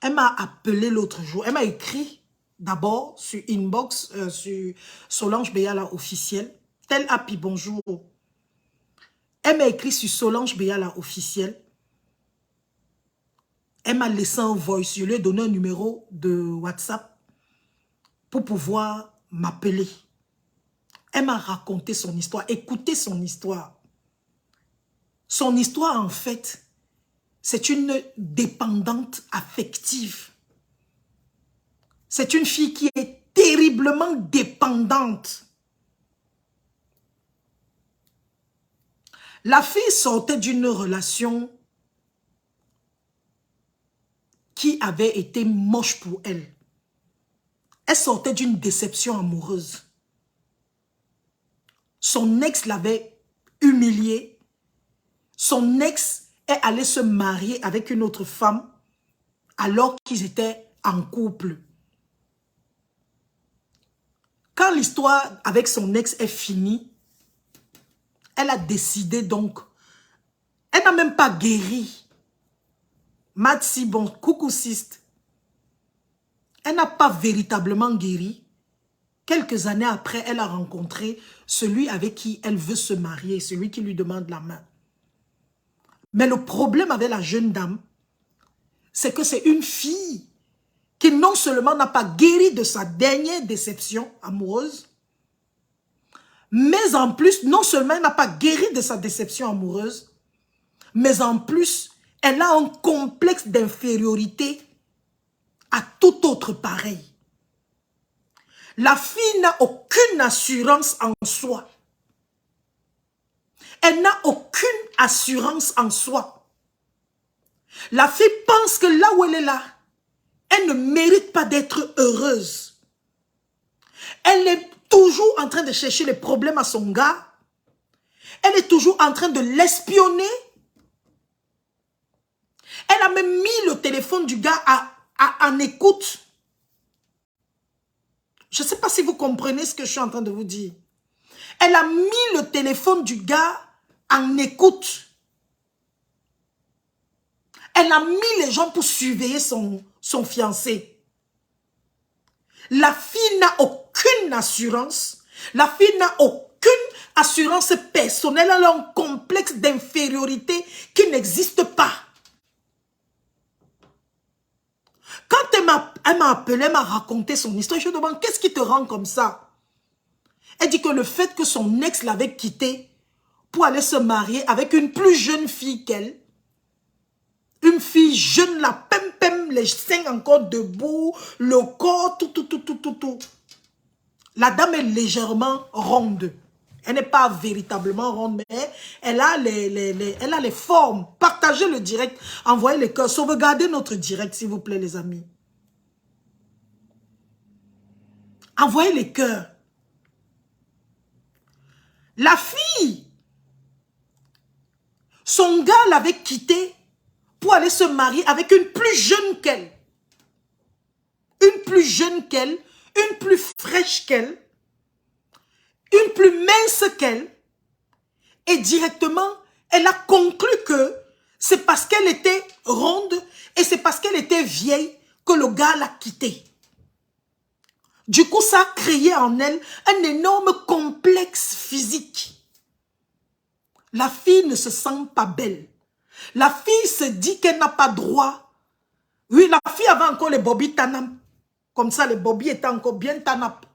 Elle m'a appelé l'autre jour. Elle m'a écrit d'abord sur inbox, sur Solange Beyala officiel. Tel Happy, bonjour. Elle m'a écrit sur Solange Beyala officiel. Elle m'a laissé un voice. Je lui ai donné un numéro de WhatsApp pour pouvoir m'appeler. Elle m'a raconté son histoire. Écoutez son histoire. Son histoire, en fait, c'est une dépendante affective. C'est une fille qui est terriblement dépendante. La fille sortait d'une relation qui avait été moche pour elle. Elle sortait d'une déception amoureuse. Son ex l'avait humiliée. Son ex est allé se marier avec une autre femme alors qu'ils étaient en couple. Quand l'histoire avec son ex est finie, elle a décidé donc, elle n'a même pas guéri. Matsi, bon, coucou siste. Elle n'a pas véritablement guéri. Quelques années après, elle a rencontré celui avec qui elle veut se marier, celui qui lui demande la main. Mais le problème avec la jeune dame, c'est que c'est une fille qui non seulement n'a pas guéri de sa dernière déception amoureuse, mais en plus, non seulement elle n'a pas guéri de sa déception amoureuse, mais en plus, elle a un complexe d'infériorité à tout autre pareil. La fille n'a aucune assurance en soi. Elle n'a aucune assurance en soi. La fille pense que là où elle est là, elle ne mérite pas d'être heureuse. Elle est toujours en train de chercher les problèmes à son gars. Elle est toujours en train de l'espionner. Elle a même mis le téléphone du gars en écoute. Je ne sais pas si vous comprenez ce que je suis en train de vous dire. Elle a mis le téléphone du gars en écoute. Elle a mis les gens pour surveiller son fiancé. La fille n'a aucune assurance. La fille n'a aucune assurance personnelle. Elle a un complexe d'infériorité qui n'existe pas. Quand elle m'a appelé, elle m'a raconté son histoire, je lui demande, qu'est-ce qui te rend comme ça? Elle dit que le fait que son ex l'avait quittée pour aller se marier avec une plus jeune fille qu'elle, une fille jeune, la pem, les seins encore debout, le corps, tout. La dame est légèrement ronde. Elle n'est pas véritablement ronde, mais elle a les formes. Partagez le direct, envoyez les cœurs. Sauvegardez notre direct, s'il vous plaît, les amis. Envoyez les cœurs. La fille, son gars l'avait quittée pour aller se marier avec une plus jeune qu'elle. Une plus jeune qu'elle, une plus fraîche qu'elle, une plus mince qu'elle. Et directement, elle a conclu que c'est parce qu'elle était ronde et c'est parce qu'elle était vieille que le gars l'a quittée. Du coup, ça a créé en elle un énorme complexe physique. La fille ne se sent pas belle. La fille se dit qu'elle n'a pas droit. Oui, la fille avait encore les bobbies tanam. Comme ça, les bobbies étaient encore bien tanap.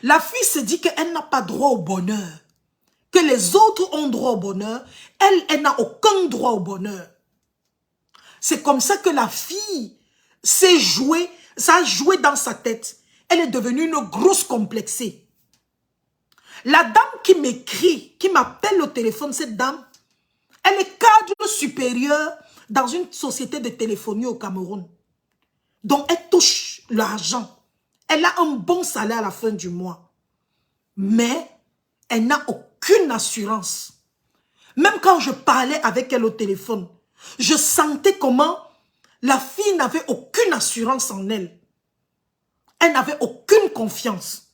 La fille se dit qu'elle n'a pas droit au bonheur. Que les autres ont droit au bonheur. Elle n'a aucun droit au bonheur. C'est comme ça que la fille s'est jouée, ça a joué dans sa tête. Elle est devenue une grosse complexée. La dame qui m'écrit, qui m'appelle au téléphone, cette dame, elle est cadre supérieur dans une société de téléphonie au Cameroun. Donc, elle touche l'argent. Elle a un bon salaire à la fin du mois. Mais, elle n'a aucune assurance. Même quand je parlais avec elle au téléphone, je sentais comment la fille n'avait aucune assurance en elle. Elle n'avait aucune confiance.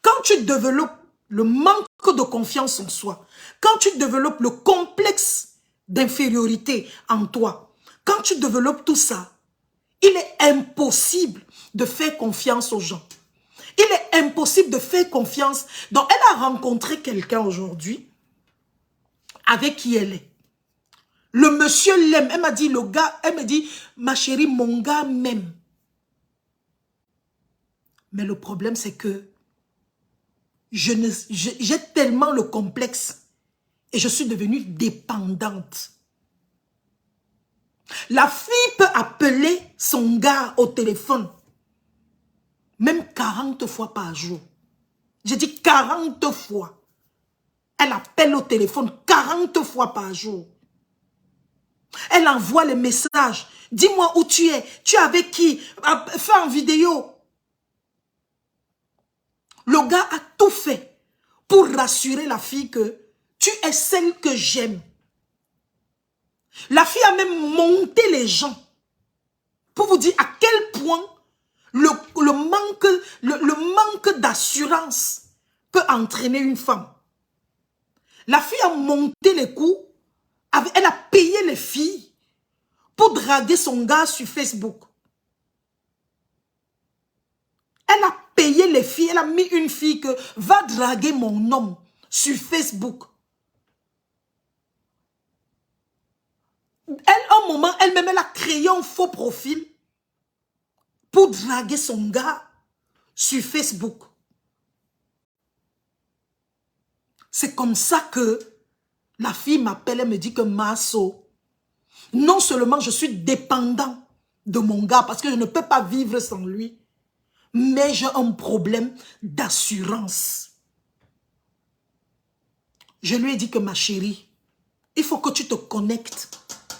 Quand tu développes le manque de confiance en soi, quand tu développes le complexe d'infériorité en toi, Quand tu développes tout ça, il est impossible de faire confiance aux gens. Il est impossible de faire confiance. Donc, elle a rencontré quelqu'un aujourd'hui avec qui elle est. Le monsieur l'aime. Elle m'a dit, le gars, elle me dit, ma chérie, mon gars m'aime. Mais le problème, c'est que j'ai tellement le complexe et je suis devenue dépendante. La fille peut appeler son gars au téléphone, même 40 fois par jour. J'ai dit 40 fois. Elle appelle au téléphone 40 fois par jour. Elle envoie les messages. Dis-moi où tu es. Tu es avec qui? Fais en vidéo. Le gars a tout fait pour rassurer la fille que tu es celle que j'aime. La fille a même monté les gens pour vous dire à quel point le manque d'assurance peut entraîner une femme. La fille a monté les coups, elle a payé les filles pour draguer son gars sur Facebook. Elle a payé les filles, elle a mis une fille que va draguer mon homme sur Facebook. Elle, un moment, elle-même, elle a créé un faux profil pour draguer son gars sur Facebook. C'est comme ça que la fille m'appelle et me dit que Masso, non seulement je suis dépendant de mon gars parce que je ne peux pas vivre sans lui, mais j'ai un problème d'assurance. Je lui ai dit que ma chérie, il faut que tu te connectes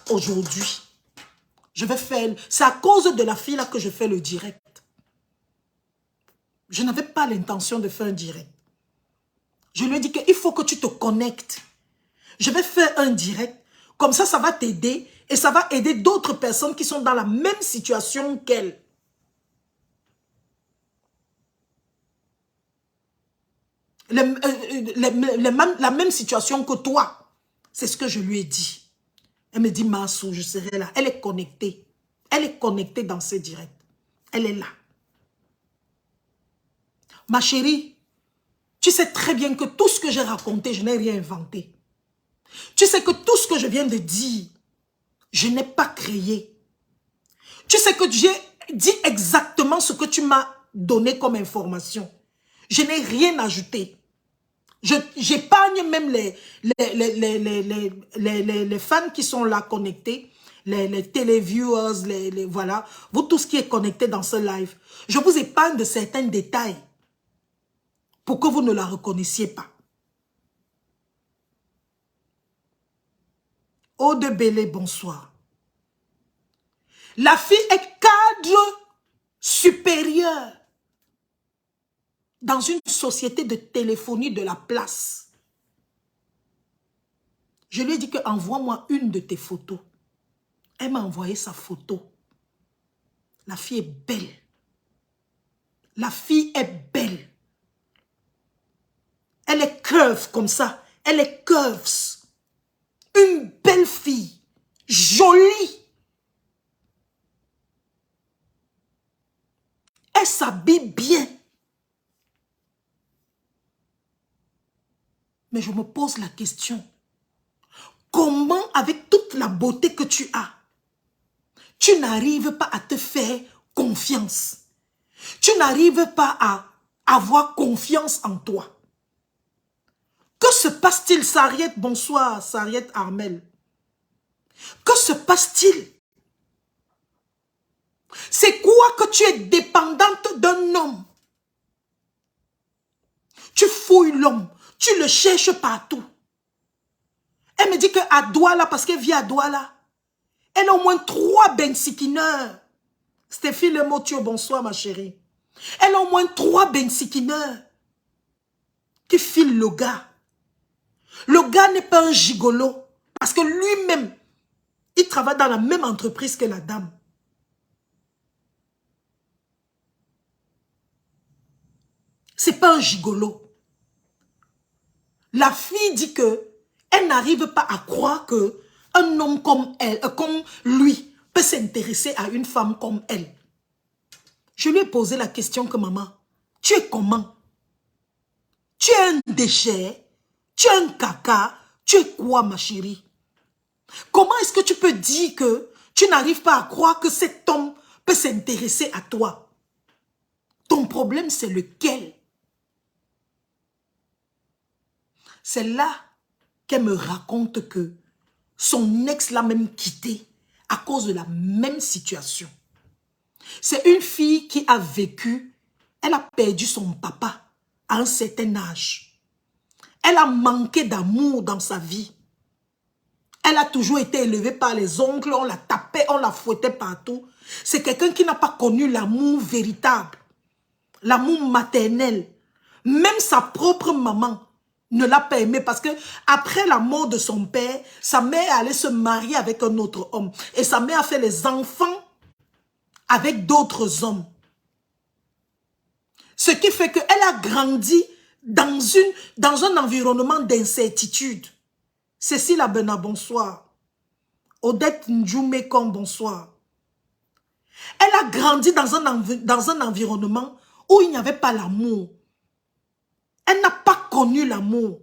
aujourd'hui. Je vais faire... C'est à cause de la fille là que je fais le direct. Je n'avais pas l'intention de faire un direct. Je lui ai dit qu'il faut que tu te connectes. Je vais faire un direct. Comme ça, ça va t'aider. Et ça va aider d'autres personnes qui sont dans la même situation qu'elle. La même situation que toi. C'est ce que je lui ai dit. Elle me dit, Massou, je serai là. Elle est connectée. Elle est connectée dans ses directs. Elle est là. Ma chérie, tu sais très bien que tout ce que j'ai raconté, je n'ai rien inventé. Tu sais que tout ce que je viens de dire, je n'ai pas créé. Tu sais que j'ai dit exactement ce que tu m'as donné comme information. Je n'ai rien ajouté. J'épargne même les fans qui sont là connectés, les téléviewers, voilà, vous tout ce qui est connecté dans ce live. Je vous épargne de certains détails pour que vous ne la reconnaissiez pas. Aude Bélé, bonsoir. La fille est cadre supérieur dans une société de téléphonie de la place. Je lui ai dit que envoie-moi une de tes photos. Elle m'a envoyé sa photo. La fille est belle. La fille est belle. Elle est curve comme ça. Elle est curves. Une belle fille. Jolie. Elle s'habille bien. Mais je me pose la question. Comment, avec toute la beauté que tu as, tu n'arrives pas à te faire confiance? Tu n'arrives pas à avoir confiance en toi. Que se passe-t-il, Sariette? Bonsoir, Sariette Armel. Que se passe-t-il? C'est quoi que tu es dépendante d'un homme? Tu fouilles l'homme, tu le cherches partout. Elle me dit qu'à Douala, parce qu'elle vit à Douala, elle a au moins 3 bensikineurs. Stéphie Lemotio, bonsoir ma chérie. Elle a au moins 3 bensikineurs qui filent le gars. Le gars n'est pas un gigolo, parce que lui-même, il travaille dans la même entreprise que la dame. C'est pas un gigolo. La fille dit que elle n'arrive pas à croire que un homme comme elle, comme lui, peut s'intéresser à une femme comme elle? Je lui ai posé la question que maman, tu es comment? Tu es un déchet? Tu es un caca? Tu es quoi, ma chérie? Comment est-ce que tu peux dire que tu n'arrives pas à croire que cet homme peut s'intéresser à toi? Ton problème, c'est lequel? C'est là qu'elle me raconte que son ex l'a même quitté à cause de la même situation. C'est une fille qui a vécu, elle a perdu son papa à un certain âge. Elle a manqué d'amour dans sa vie. Elle a toujours été élevée par les oncles, on la tapait, on la fouettait partout. C'est quelqu'un qui n'a pas connu l'amour véritable, l'amour maternel. Même sa propre maman ne l'a pas aimée parce que après la mort de son père, sa mère allait se marier avec un autre homme. Et sa mère a fait les enfants avec d'autres hommes. Ce qui fait qu'elle a grandi dans un environnement d'incertitude. Cécile Abena, bonsoir. Odette Ndjoumekon, bonsoir. Elle a grandi dans un environnement où il n'y avait pas l'amour. Elle n'a pas connu l'amour.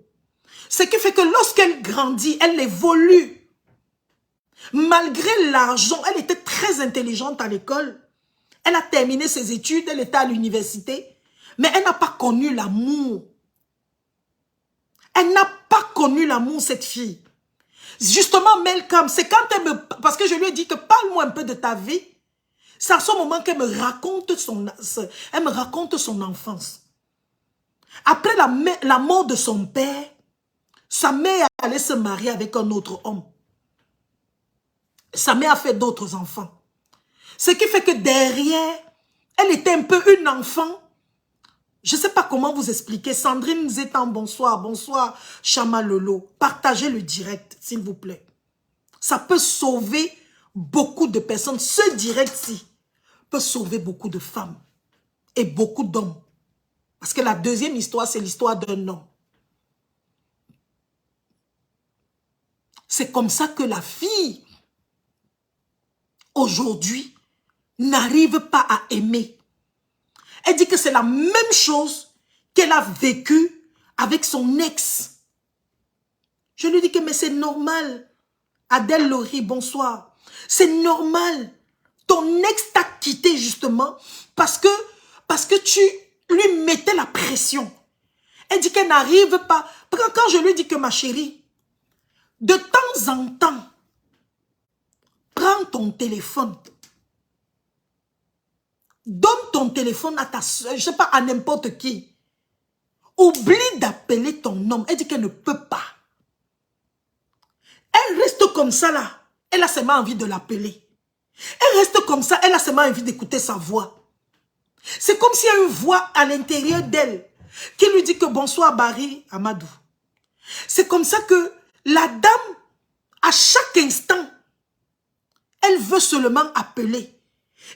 Ce qui fait que lorsqu'elle grandit, elle évolue. Malgré l'argent, elle était très intelligente à l'école. Elle a terminé ses études, elle était à l'université. Mais elle n'a pas connu l'amour. Elle n'a pas connu l'amour, cette fille. Justement, Melkam, c'est quand elle me... Parce que je lui ai dit que parle-moi un peu de ta vie. C'est à ce moment qu'elle me raconte son enfance. Après la mort de son père, sa mère allait se marier avec un autre homme. Sa mère a fait d'autres enfants. Ce qui fait que derrière, elle était un peu une enfant. Je ne sais pas comment vous expliquer. Sandrine Zétan, bonsoir. Bonsoir, Chama Lolo. Partagez le direct, s'il vous plaît. Ça peut sauver beaucoup de personnes. Ce direct-ci peut sauver beaucoup de femmes et beaucoup d'hommes. Parce que la deuxième histoire, c'est l'histoire d'un homme. C'est comme ça que la fille, aujourd'hui, n'arrive pas à aimer. Elle dit que c'est la même chose qu'elle a vécue avec son ex. Je lui dis que mais c'est normal. Adèle Laurie, bonsoir. C'est normal. Ton ex t'a quitté justement parce que tu lui mettais la pression. Elle dit qu'elle n'arrive pas. Quand je lui dis que ma chérie, de temps en temps, prends ton téléphone. Donne ton téléphone à ta soeur, je ne sais pas, à n'importe qui. Oublie d'appeler ton homme. Elle dit qu'elle ne peut pas. Elle reste comme ça là. Elle a seulement envie de l'appeler. Elle reste comme ça. Elle a seulement envie d'écouter sa voix. C'est comme s'il y a une voix à l'intérieur d'elle qui lui dit que bonsoir Barry Amadou. C'est comme ça que la dame, à chaque instant, elle veut seulement appeler.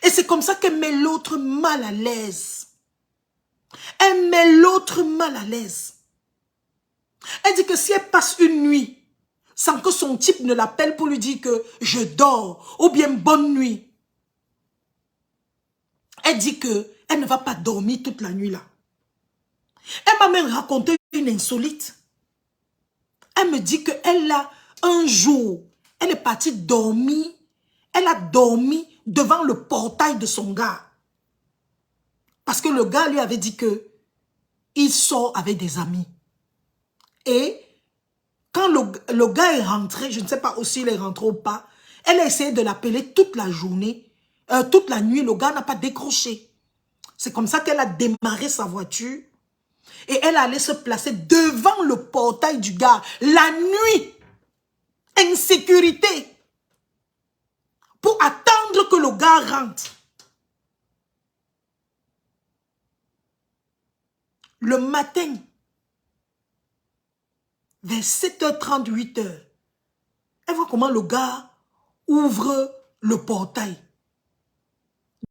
Et c'est comme ça qu'elle met l'autre mal à l'aise. Elle met l'autre mal à l'aise. Elle dit que si elle passe une nuit sans que son type ne l'appelle pour lui dire que je dors ou bien bonne nuit, elle dit que elle ne va pas dormir toute la nuit là. Elle m'a même raconté une insolite. Elle me dit qu'elle a un jour, elle est partie dormir, elle a dormi devant le portail de son gars. Parce que le gars lui avait dit que il sort avec des amis. Et quand le gars est rentré, je ne sais pas s'il est rentré ou pas, elle a essayé de l'appeler toute la journée, toute la nuit, le gars n'a pas décroché. C'est comme ça qu'elle a démarré sa voiture et elle allait se placer devant le portail du gars, la nuit, insécurité, pour attendre que le gars rentre. Le matin, vers 7h30, 8h, elle voit comment le gars ouvre le portail.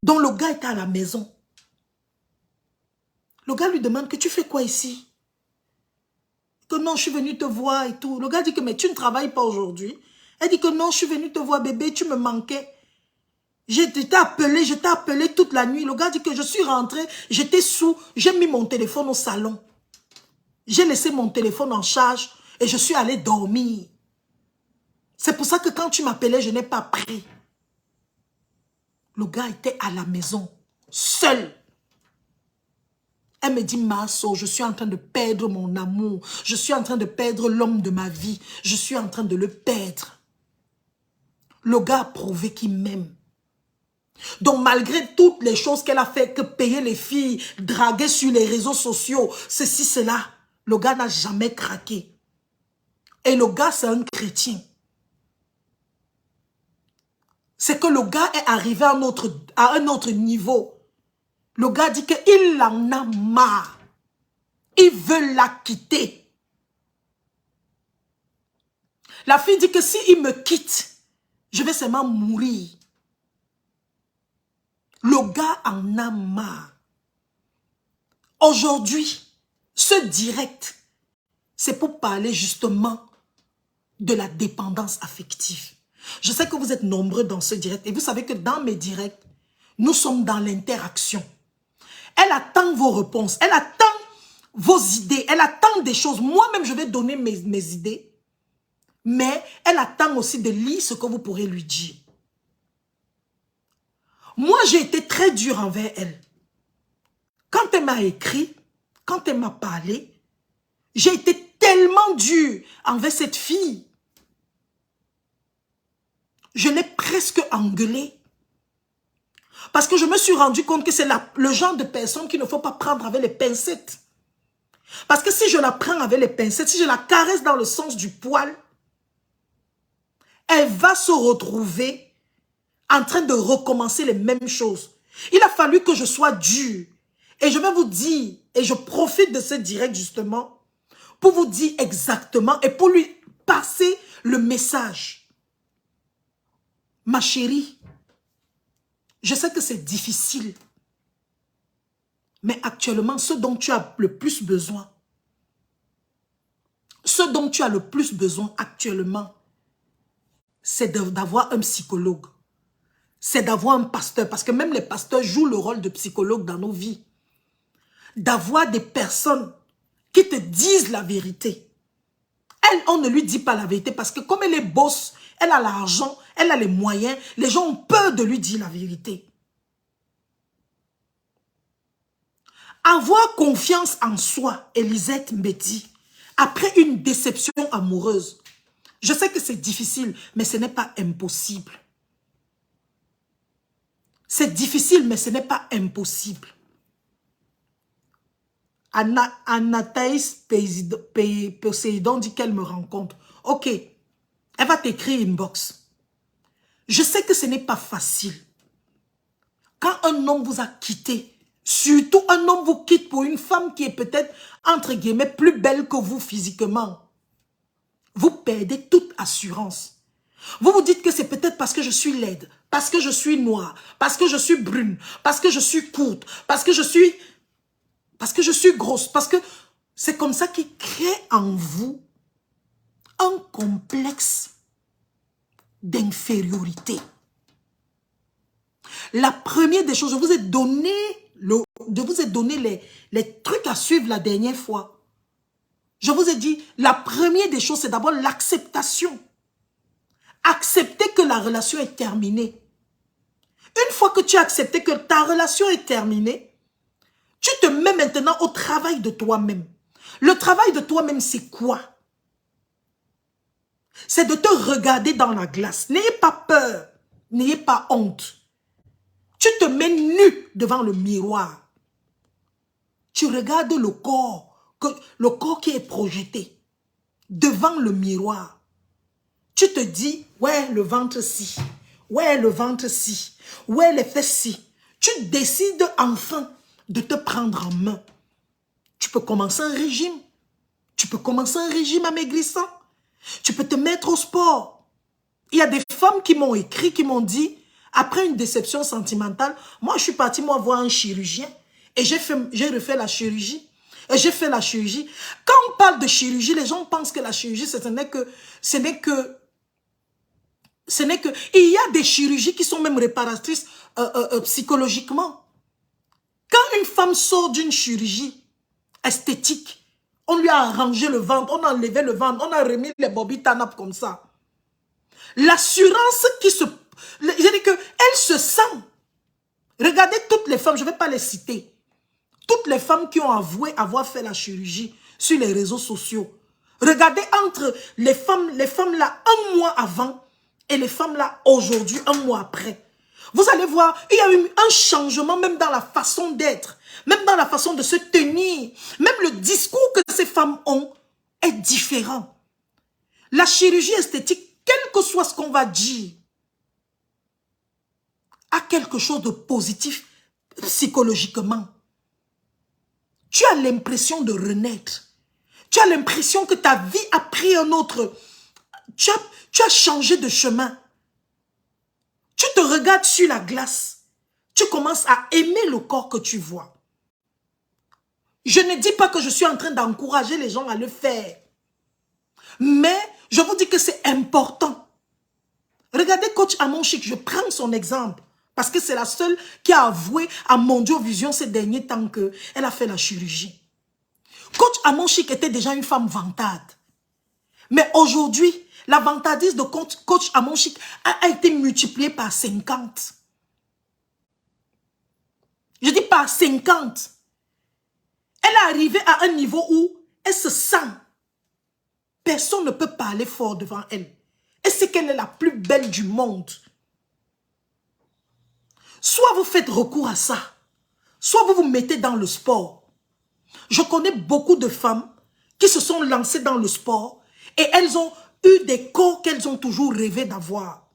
Donc le gars est à la maison. Le gars lui demande que tu fais quoi ici? Que non, je suis venu te voir et tout. Le gars dit que mais tu ne travailles pas aujourd'hui. Elle dit que non, je suis venu te voir bébé, tu me manquais. Je t'ai appelé toute la nuit. Le gars dit que je suis rentré, j'étais sous, j'ai mis mon téléphone au salon. J'ai laissé mon téléphone en charge et je suis allé dormir. C'est pour ça que quand tu m'appelais, je n'ai pas pris. Le gars était à la maison, seul. Elle me dit, Maso, je suis en train de perdre mon amour. Je suis en train de perdre l'homme de ma vie. Je suis en train de le perdre. Le gars a prouvé qu'il m'aime. Donc malgré toutes les choses qu'elle a fait, que payer les filles, draguer sur les réseaux sociaux, ceci, cela, le gars n'a jamais craqué. Et le gars, c'est un chrétien. C'est que le gars est arrivé à un autre niveau. Le gars dit qu'il en a marre. Il veut la quitter. La fille dit que s'il me quitte, je vais seulement mourir. Le gars en a marre. Aujourd'hui, ce direct, c'est pour parler justement de la dépendance affective. Je sais que vous êtes nombreux dans ce direct et vous savez que dans mes directs, nous sommes dans l'interaction. Elle attend vos réponses, elle attend vos idées, elle attend des choses. Moi-même, je vais donner mes idées, mais elle attend aussi de lire ce que vous pourrez lui dire. Moi, j'ai été très dure envers elle. Quand elle m'a écrit, quand elle m'a parlé, j'ai été tellement dure envers cette fille. Je l'ai presque engueulée. Parce que je me suis rendu compte que c'est le genre de personne qu'il ne faut pas prendre avec les pincettes. Parce que si je la prends avec les pincettes, si je la caresse dans le sens du poil, elle va se retrouver en train de recommencer les mêmes choses. Il a fallu que je sois dure. Et je vais vous dire, et je profite de ce direct justement, pour vous dire exactement et pour lui passer le message. Ma chérie, je sais que c'est difficile, mais actuellement, ce dont tu as le plus besoin, actuellement, c'est d'avoir un psychologue. C'est d'avoir un pasteur, parce que même les pasteurs jouent le rôle de psychologue dans nos vies. D'avoir des personnes qui te disent la vérité. Elle, on ne lui dit pas la vérité parce que comme elle est boss, elle a l'argent, elle a les moyens, les gens ont peur de lui dire la vérité. Avoir confiance en soi, Elisette me dit, après une déception amoureuse, je sais que c'est difficile, mais ce n'est pas impossible. C'est difficile, mais ce n'est pas impossible. Anathaïs Poséidon dit qu'elle me rencontre. Ok, elle va t'écrire inbox. Je sais que ce n'est pas facile. Quand un homme vous a quitté, surtout un homme vous quitte pour une femme qui est peut-être, entre guillemets, plus belle que vous physiquement, vous perdez toute assurance. Vous vous dites que c'est peut-être parce que je suis laide, parce que je suis noire, parce que je suis brune, parce que je suis courte, parce que je suis grosse, parce que c'est comme ça qu'il crée en vous un complexe d'infériorité. La première des choses, je vous ai donné les trucs à suivre la dernière fois. Je vous ai dit, la première des choses, c'est d'abord l'acceptation. Accepter que la relation est terminée. Une fois que tu as accepté que ta relation est terminée, tu te mets maintenant au travail de toi-même. Le travail de toi-même, c'est quoi? C'est de te regarder dans la glace. N'ayez pas peur, n'ayez pas honte. Tu te mets nu devant le miroir. Tu regardes le corps qui est projeté devant le miroir. Tu te dis, ouais, le ventre ci, ouais, le ventre ci, ouais, les fesses ci. Tu décides enfin de te prendre en main. Tu peux commencer un régime. Tu peux commencer un régime amaigrissant. Tu peux te mettre au sport. Il y a des femmes qui m'ont écrit, qui m'ont dit, après une déception sentimentale, moi je suis partie voir un chirurgien et j'ai refait la chirurgie. Et j'ai fait la chirurgie. Quand on parle de chirurgie, les gens pensent que la chirurgie, ce n'est que Ce n'est que... Il y a des chirurgies qui sont même réparatrices psychologiquement. Quand une femme sort d'une chirurgie esthétique, on lui a arrangé le ventre, on a enlevé le ventre, on a remis les bobby tanap comme ça. L'assurance qui se... Je dis que elle se sent. Regardez toutes les femmes, je ne vais pas les citer. Toutes les femmes qui ont avoué avoir fait la chirurgie sur les réseaux sociaux. Regardez entre les femmes là un mois avant et les femmes là aujourd'hui, un mois après. Vous allez voir, il y a eu un changement même dans la façon d'être, même dans la façon de se tenir. Même le discours que ces femmes ont est différent. La chirurgie esthétique, quel que soit ce qu'on va dire, a quelque chose de positif psychologiquement. Tu as l'impression de renaître. Tu as l'impression que ta vie a pris un autre... Tu as changé de chemin. Tu te regardes sur la glace. Tu commences à aimer le corps que tu vois. Je ne dis pas que je suis en train d'encourager les gens à le faire. Mais je vous dis que c'est important. Regardez coach Amon Chic, je prends son exemple. Parce que c'est la seule qui a avoué à Mondio Vision ces derniers temps qu'elle a fait la chirurgie. Coach Amon Chic était déjà une femme vantade. Mais aujourd'hui, la vantardise de coach Amon Chic a été multipliée par 50. Je dis par 50. Elle est arrivée à un niveau où elle se sent. Personne ne peut parler fort devant elle. Et c'est qu'elle est la plus belle du monde. Soit vous faites recours à ça, soit vous vous mettez dans le sport. Je connais beaucoup de femmes qui se sont lancées dans le sport et elles ont eu des corps qu'elles ont toujours rêvé d'avoir.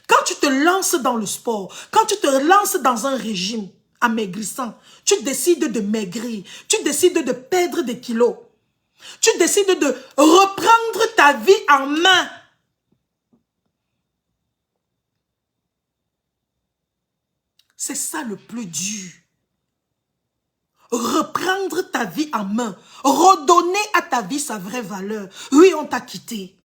Quand tu te lances dans le sport, quand tu te lances dans un régime amaigrissant, tu décides de maigrir, tu décides de perdre des kilos, tu décides de reprendre ta vie en main. C'est ça le plus dur. Reprendre ta vie en main. Redonner à ta vie sa vraie valeur. Oui, on t'a quitté.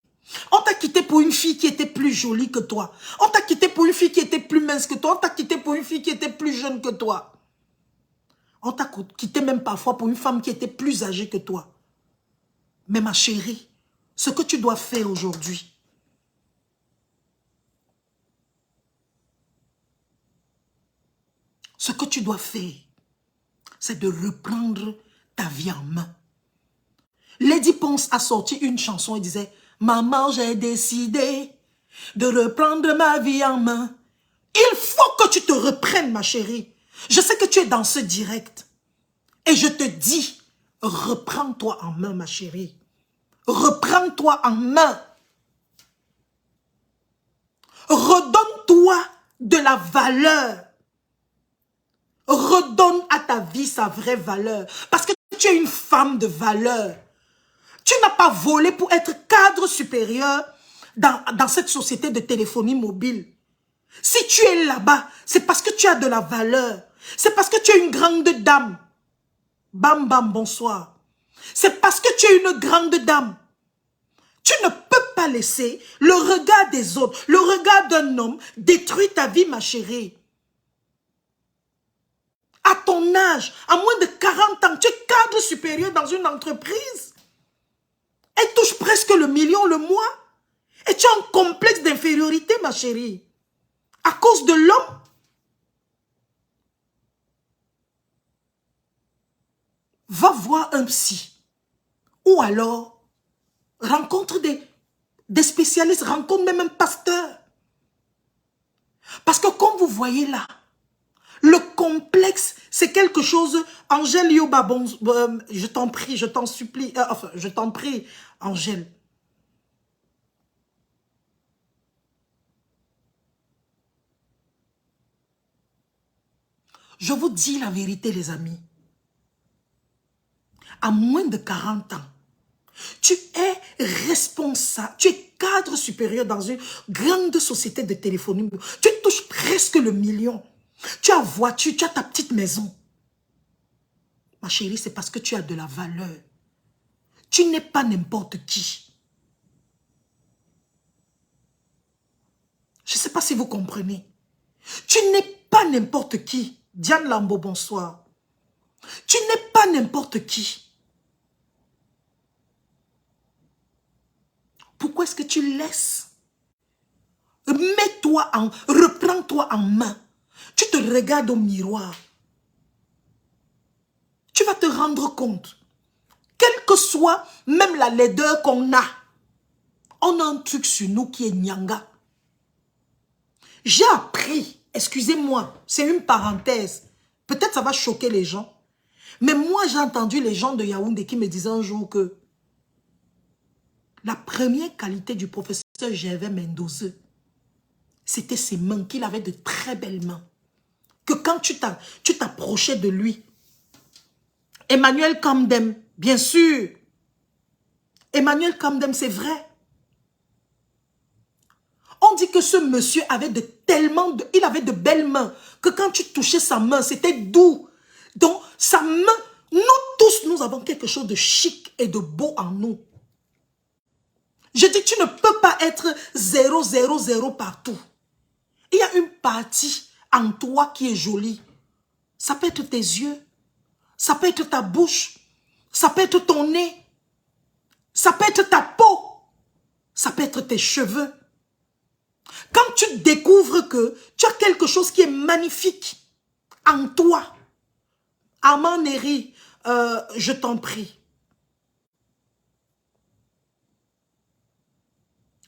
On t'a quitté pour une fille qui était plus jolie que toi. On t'a quitté pour une fille qui était plus mince que toi. On t'a quitté pour une fille qui était plus jeune que toi. On t'a quitté même parfois pour une femme qui était plus âgée que toi. Mais ma chérie, ce que tu dois faire aujourd'hui, ce que tu dois faire, c'est de reprendre ta vie en main. Lady Ponce a sorti une chanson et disait « Maman, j'ai décidé de reprendre ma vie en main. » Il faut que tu te reprennes, ma chérie. Je sais que tu es dans ce direct. Et je te dis, reprends-toi en main, ma chérie. Reprends-toi en main. Redonne-toi de la valeur. Redonne à ta vie sa vraie valeur. Parce que tu es une femme de valeur. Tu n'as pas volé pour être cadre supérieur dans cette société de téléphonie mobile. Si tu es là-bas, c'est parce que tu as de la valeur. C'est parce que tu es une grande dame. Bam, bam, bonsoir. C'est parce que tu es une grande dame. Tu ne peux pas laisser le regard des autres, le regard d'un homme détruire ta vie, ma chérie. À ton âge, à moins de 40 ans, tu es cadre supérieur dans une entreprise. Elle touche presque le million le mois. Et tu as un complexe d'infériorité, ma chérie. À cause de l'homme. Va voir un psy. Ou alors, rencontre des spécialistes, rencontre même un pasteur. Parce que comme vous voyez là, le complexe, c'est quelque chose... Angèle Yoba, bon, je t'en prie, je t'en supplie. Enfin, je t'en prie, Angèle. Je vous dis la vérité, les amis. À moins de 40 ans, tu es responsable, tu es cadre supérieur dans une grande société de téléphonie. Tu touches presque le million. Tu as voiture, tu as ta petite maison. Ma chérie, c'est parce que tu as de la valeur. Tu n'es pas n'importe qui. Je ne sais pas si vous comprenez. Tu n'es pas n'importe qui. Diane Lambo, bonsoir. Tu n'es pas n'importe qui. Pourquoi est-ce que tu laisses? Mets-toi en... Reprends-toi en main. Tu te regardes au miroir. Tu vas te rendre compte. Quelle que soit même la laideur qu'on a, on a un truc sur nous qui est nyanga. J'ai appris, excusez-moi, c'est une parenthèse. Peut-être ça va choquer les gens. Mais moi, j'ai entendu les gens de Yaoundé qui me disaient un jour que la première qualité du professeur Gervais Mendoza, c'était ses mains, qu'il avait de très belles mains. Que quand tu t'approchais de lui, Emmanuel Kamdem, bien sûr, Emmanuel Kamdem, c'est vrai. On dit que ce monsieur avait il avait de belles mains, que quand tu touchais sa main, c'était doux. Donc, sa main, nous tous, nous avons quelque chose de chic et de beau en nous. Je dis, tu ne peux pas être 0, 0, 0 partout. Il y a une partie en toi qui est jolie. Ça peut être tes yeux, ça peut être ta bouche, ça peut être ton nez, ça peut être ta peau, ça peut être tes cheveux. Quand tu découvres que tu as quelque chose qui est magnifique en toi, Armand Néry, je t'en prie.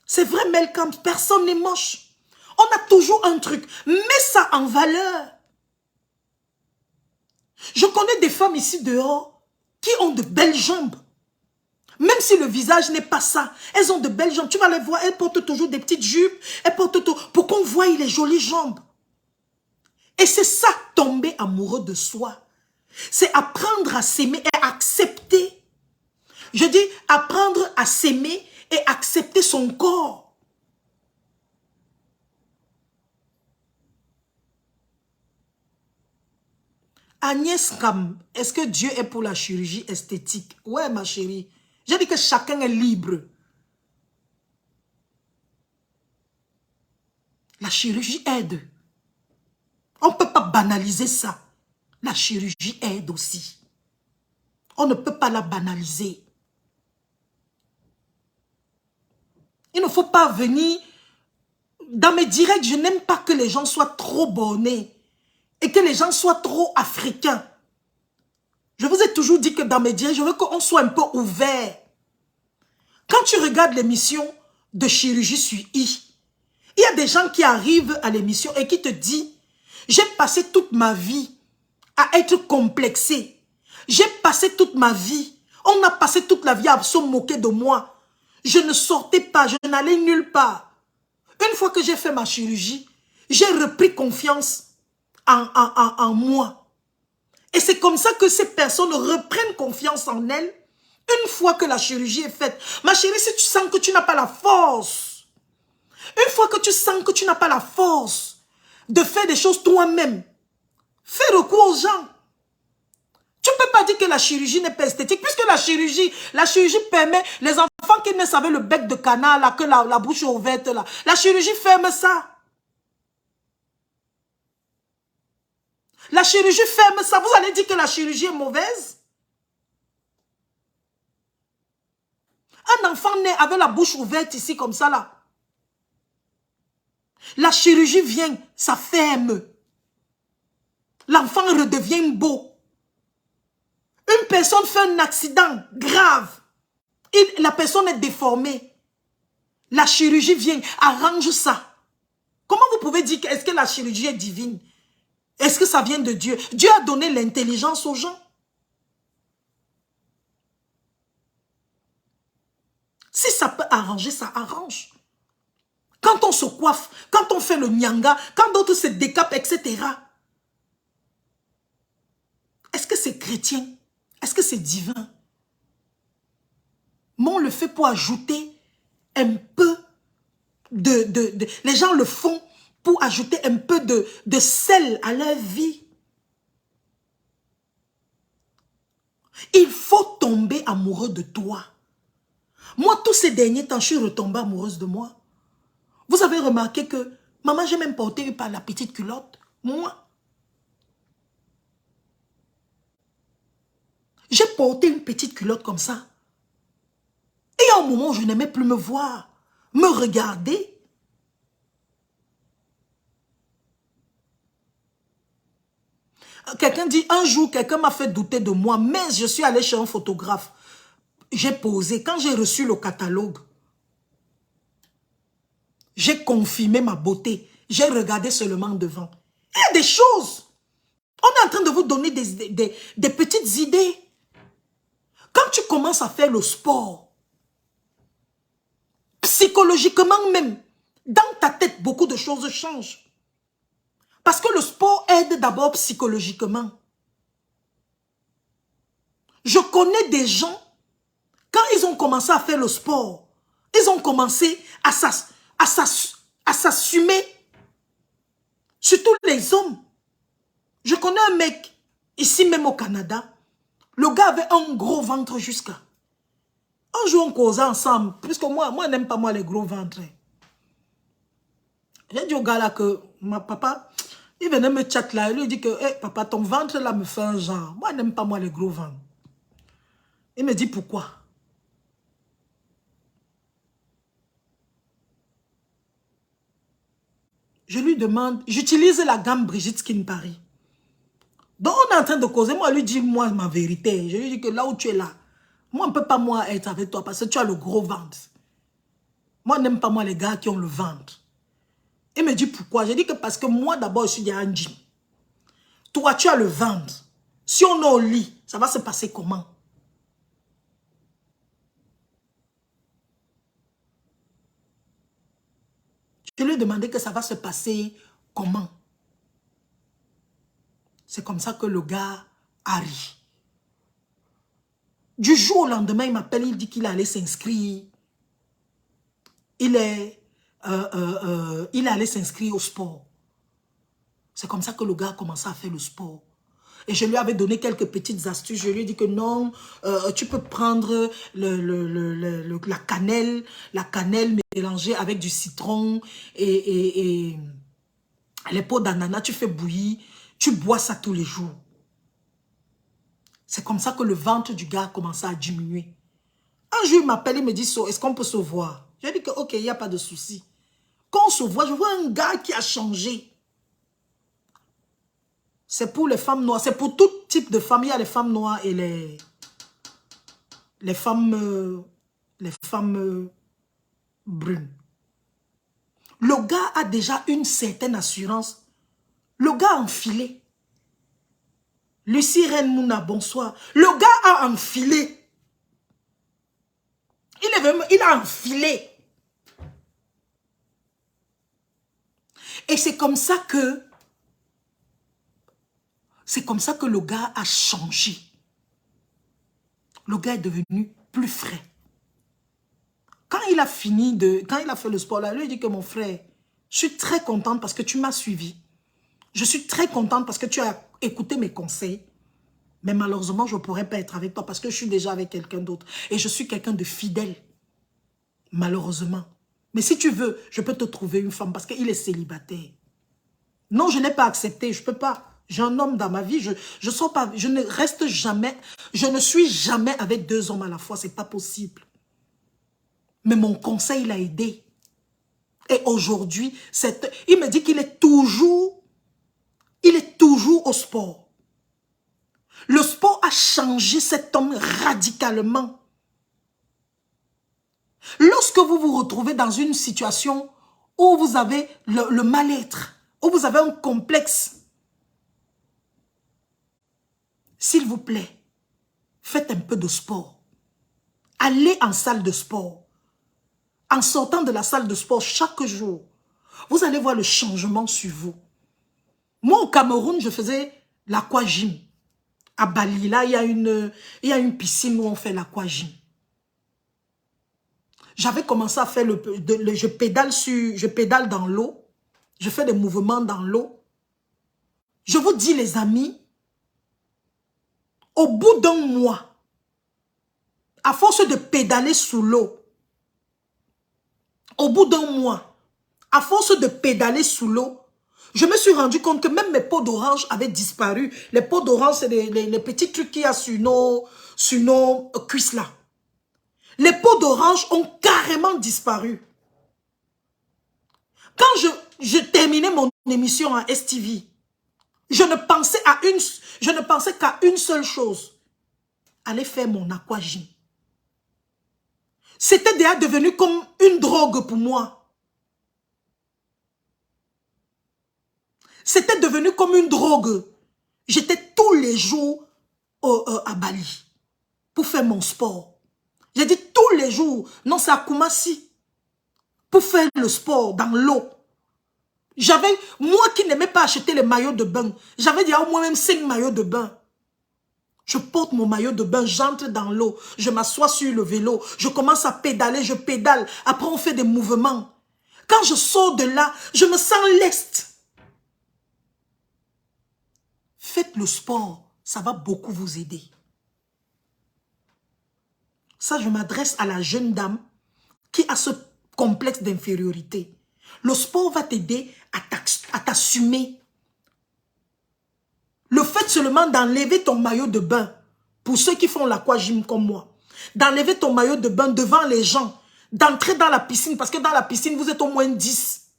C'est vrai, Melkam, personne n'est moche. On a toujours un truc. Mets ça en valeur. Je connais des femmes ici dehors qui ont de belles jambes. Même si le visage n'est pas ça, elles ont de belles jambes. Tu vas les voir, elles portent toujours des petites jupes. Elles portent tout pour qu'on voie les jolies jambes. Et c'est ça, tomber amoureux de soi. C'est apprendre à s'aimer et accepter. Je dis apprendre à s'aimer et accepter son corps. Agnès Kam, est-ce que Dieu est pour la chirurgie esthétique? Ouais, ma chérie. J'ai dit que chacun est libre. La chirurgie aide. On ne peut pas banaliser ça. La chirurgie aide aussi. On ne peut pas la banaliser. Il ne faut pas venir... Dans mes directs, je n'aime pas que les gens soient trop bornés et que les gens soient trop africains. Je vous ai toujours dit que dans mes directs, je veux qu'on soit un peu ouvert. Quand tu regardes l'émission de chirurgie sur I, il y a des gens qui arrivent à l'émission et qui te disent « J'ai passé toute ma vie à être complexé. J'ai passé toute ma vie, on a passé toute la vie à se moquer de moi. Je ne sortais pas, je n'allais nulle part. Une fois que j'ai fait ma chirurgie, j'ai repris confiance en moi. Et c'est comme ça que ces personnes reprennent confiance en elles une fois que la chirurgie est faite. Ma chérie, si tu sens que tu n'as pas la force, une fois que tu sens que tu n'as pas la force de faire des choses toi-même, fais recours aux gens. Tu ne peux pas dire que la chirurgie n'est pas esthétique, puisque la chirurgie permet, les enfants qui naissent avec le bec de canard, là, que la bouche ouverte, là, la chirurgie ferme ça. La chirurgie ferme ça. Vous allez dire que la chirurgie est mauvaise? Un enfant né avec la bouche ouverte ici, comme ça, là. La chirurgie vient, ça ferme. L'enfant redevient beau. Une personne fait un accident grave. La personne est déformée. La chirurgie vient, arrange ça. Comment vous pouvez dire est-ce que la chirurgie est divine? Est-ce que ça vient de Dieu? Dieu a donné l'intelligence aux gens. Si ça peut arranger, ça arrange. Quand on se coiffe, quand on fait le nyanga, quand d'autres se décapent, etc. Est-ce que c'est chrétien? Est-ce que c'est divin? Mais on le fait pour ajouter un peu les gens le font pour ajouter un peu de sel à leur vie. Il faut tomber amoureux de toi. Moi, tous ces derniers temps, je suis retombée amoureuse de moi. Vous avez remarqué que Maman, j'ai même porté par la petite culotte. Moi. J'ai porté une petite culotte comme ça. Et à un moment, je n'aimais plus me voir, me regarder. Quelqu'un dit, un jour, quelqu'un m'a fait douter de moi, mais je suis allé chez un photographe. J'ai posé. Quand j'ai reçu le catalogue, j'ai confirmé ma beauté. J'ai regardé seulement devant. Il y a des choses. On est en train de vous donner des petites idées. Quand tu commences à faire le sport, psychologiquement même, dans ta tête, beaucoup de choses changent. Parce que le sport aide d'abord psychologiquement. Je connais des gens, quand ils ont commencé à faire le sport, ils ont commencé à s'assumer, surtout les hommes. Je connais un mec, ici même au Canada, le gars avait un gros ventre jusqu'à. Un jour on causait ensemble, puisque moi je n'aime pas moi les gros ventres. J'ai dit au gars là que, ma papa, il venait me chat là, il lui dit que, hey, papa, ton ventre là me fait un genre. Moi je n'aime pas moi les gros ventres. Il me dit pourquoi? Je lui demande, j'utilise la gamme Brigitte Skin Paris. Donc on est en train de causer, moi lui dis moi ma vérité. Je lui dis que là où tu es là, moi on ne peut pas moi être avec toi parce que tu as le gros ventre. Moi je n'aime pas moi les gars qui ont le ventre. Il me dit pourquoi? Je dis que parce que moi d'abord je suis dans un gym. Toi tu as le ventre. Si on est au lit, ça va se passer comment? Je lui ai demandé que ça va se passer comment? C'est comme ça que le gars a ri. Du jour au lendemain, il m'appelle, il dit qu'il allait s'inscrire. Il est allé s'inscrire au sport. C'est comme ça que le gars a commencé à faire le sport. Et je lui avais donné quelques petites astuces. Je lui ai dit que non, tu peux prendre la cannelle mélangée avec du citron et les peaux d'ananas, tu fais bouillir, tu bois ça tous les jours. C'est comme ça que le ventre du gars a commencé à diminuer. Un jour, il m'appelle, il me dit, so, est-ce qu'on peut se voir? J'ai dit que, ok, il n'y a pas de souci. Quand on se voit, je vois un gars qui a changé. C'est pour les femmes noires, c'est pour tout type de femmes. Il y a les femmes noires et les femmes brunes. Le gars a déjà une certaine assurance. Le gars a enfilé. Lucie Reine Mouna, bonsoir. Le gars a enfilé. Il a enfilé. Et c'est comme ça que le gars a changé. Le gars est devenu plus frais. Quand il a fait le sport là, lui il dit que mon frère, je suis très contente parce que tu m'as suivi. Je suis très contente parce que tu as écouté mes conseils. Mais malheureusement, je ne pourrais pas être avec toi parce que je suis déjà avec quelqu'un d'autre. Et je suis quelqu'un de fidèle. Malheureusement. Mais si tu veux, je peux te trouver une femme parce qu'il est célibataire. Non, je n'ai pas accepté, je ne peux pas. J'ai un homme dans ma vie, je sors pas, je ne reste jamais, je ne suis jamais avec deux hommes à la fois, c'est pas possible. Mais mon conseil l'a aidé. Et aujourd'hui, il me dit qu'il est toujours au sport. Le sport a changé cet homme radicalement. Lorsque vous vous retrouvez dans une situation où vous avez le mal-être, où vous avez un complexe, s'il vous plaît, faites un peu de sport. Allez en salle de sport. En sortant de la salle de sport chaque jour, vous allez voir le changement sur vous. Moi, au Cameroun, je faisais l'aquagym. À Bali, là, il y a une piscine où on fait l'aquagym. J'avais commencé à faire je pédale dans l'eau. Je fais des mouvements dans l'eau. Je vous dis, les amis, au bout d'un mois, à force de pédaler sous l'eau, au bout d'un mois, À force de pédaler sous l'eau, je me suis rendu compte que même mes peaux d'orange avaient disparu. Les peaux d'orange, c'est les petits trucs qu'il y a sur nos cuisses là. Les peaux d'orange ont carrément disparu. Quand je terminais mon émission à STV, je ne pensais qu'à une seule chose. Aller faire mon aquagym. C'était déjà devenu comme une drogue pour moi. C'était devenu comme une drogue. J'étais tous les jours à Bali pour faire mon sport. J'ai dit tous les jours. Non, c'est à Koumassi. Pour faire le sport dans l'eau. Moi qui n'aimais pas acheter les maillots de bain, j'avais déjà au moins même 5 maillots de bain. Je porte mon maillot de bain, j'entre dans l'eau, je m'assois sur le vélo, je commence à pédaler, je pédale. Après, on fait des mouvements. Quand je sors de là, je me sens leste. Faites le sport, ça va beaucoup vous aider. Ça, je m'adresse à la jeune dame qui a ce complexe d'infériorité. Le sport va t'aider à t'assumer. Le fait seulement d'enlever ton maillot de bain, pour ceux qui font l'aquagym comme moi, d'enlever ton maillot de bain devant les gens, d'entrer dans la piscine, parce que dans la piscine, vous êtes au moins 10.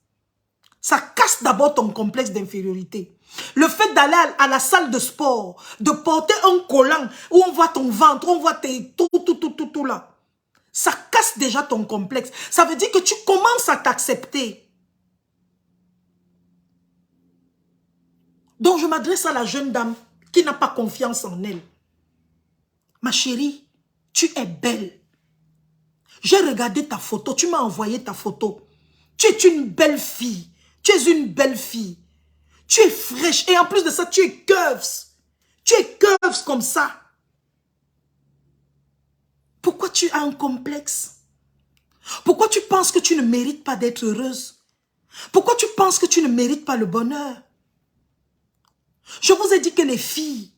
Ça casse d'abord ton complexe d'infériorité. Le fait d'aller à la salle de sport, de porter un collant où on voit ton ventre, on voit tout là. Ça casse déjà ton complexe. Ça veut dire que tu commences à t'accepter. Donc je m'adresse à la jeune dame qui n'a pas confiance en elle. Ma chérie, tu es belle. J'ai regardé ta photo, tu m'as envoyé ta photo. Tu es une belle fille. Tu es une belle fille. Tu es fraîche. Et en plus de ça, tu es curves. Tu es curves comme ça. Pourquoi tu as un complexe? Pourquoi tu penses que tu ne mérites pas d'être heureuse? Pourquoi tu penses que tu ne mérites pas le bonheur? Je vous ai dit que les filles,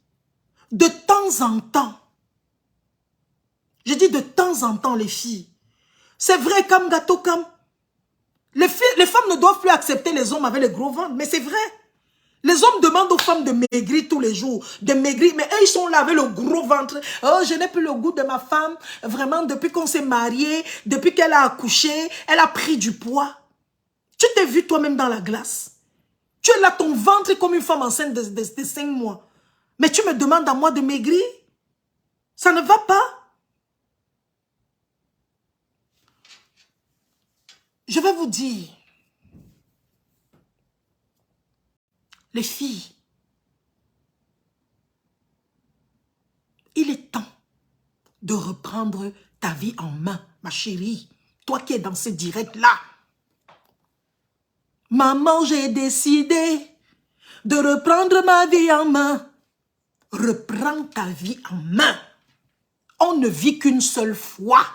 de temps en temps, je dis de temps en temps les filles, c'est vrai comme gâteau comme. Les femmes ne doivent plus accepter les hommes avec les gros ventres, mais c'est vrai. Les hommes demandent aux femmes de maigrir tous les jours, de maigrir, mais eux, ils sont là avec le gros ventre. Oh, je n'ai plus le goût de ma femme. Vraiment, depuis qu'on s'est marié, depuis qu'elle a accouché, elle a pris du poids. Tu t'es vu toi-même dans la glace. Tu es là, ton ventre est comme une femme enceinte de 5 mois. Mais tu me demandes à moi de maigrir? Ça ne va pas. Je vais vous dire, les filles, il est temps de reprendre ta vie en main, ma chérie. Toi qui es dans ce direct-là. Maman, j'ai décidé de reprendre ma vie en main. Reprends ta vie en main. On ne vit qu'une seule fois.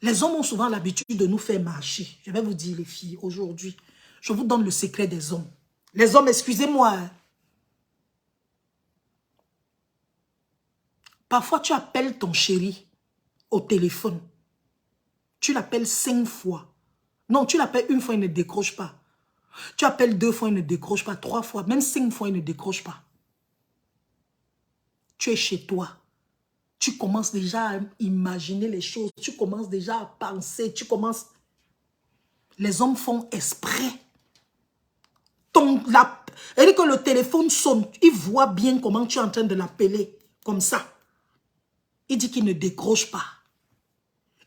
Les hommes ont souvent l'habitude de nous faire marcher. Je vais vous dire, les filles, aujourd'hui, je vous donne le secret des hommes. Les hommes, excusez-moi. Parfois, tu appelles ton chéri au téléphone. Tu l'appelles 5 fois. Non, tu l'appelles une fois, il ne décroche pas. Tu appelles 2 fois, il ne décroche pas. 3 fois, même 5 fois, il ne décroche pas. Tu es chez toi. Tu commences déjà à imaginer les choses. Tu commences déjà à penser. Tu commences... Les hommes font exprès. Et que le téléphone sonne. Il voit bien comment tu es en train de l'appeler. Comme ça. Il dit qu'il ne décroche pas.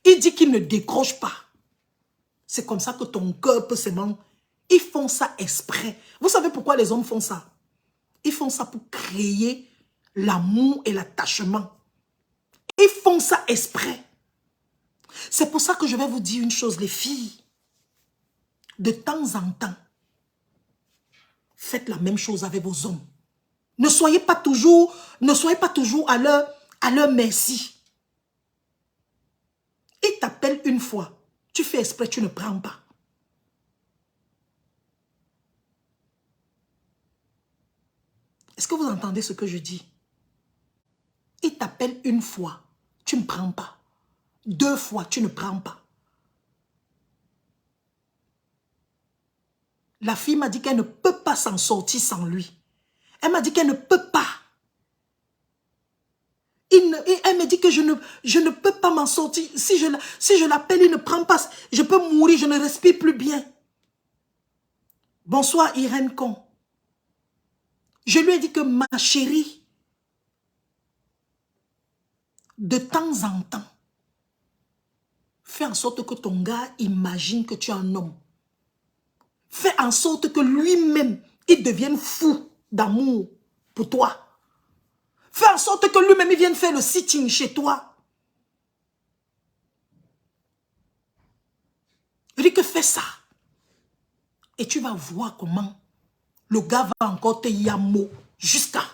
Il dit qu'il ne décroche pas. C'est comme ça que ton cœur peut se mettre. Ils font ça exprès. Vous savez pourquoi les hommes font ça? Ils font ça pour créer l'amour et l'attachement. Ils font ça exprès. C'est pour ça que je vais vous dire une chose, les filles. De temps en temps, faites la même chose avec vos hommes. Ne soyez pas toujours à leur merci. Ils t'appellent une fois. Tu fais exprès, tu ne prends pas. Est-ce que vous entendez ce que je dis? Ils t'appellent une fois, tu ne prends pas. 2 fois, tu ne prends pas. La fille m'a dit qu'elle ne peut pas s'en sortir sans lui. Elle m'a dit qu'elle ne peut pas. Elle me dit que je ne peux pas m'en sortir. Si je l'appelle, il ne prend pas. Je peux mourir, je ne respire plus bien. Bonsoir Irène Con. Je lui ai dit que ma chérie, de temps en temps, fais en sorte que ton gars imagine que tu es un homme. Fais en sorte que lui-même, il devienne fou d'amour pour toi. Fais en sorte que lui-même, il vienne faire le sitting chez toi. Je dis que fais ça. Et tu vas voir comment le gars va encore te yamo jusqu'à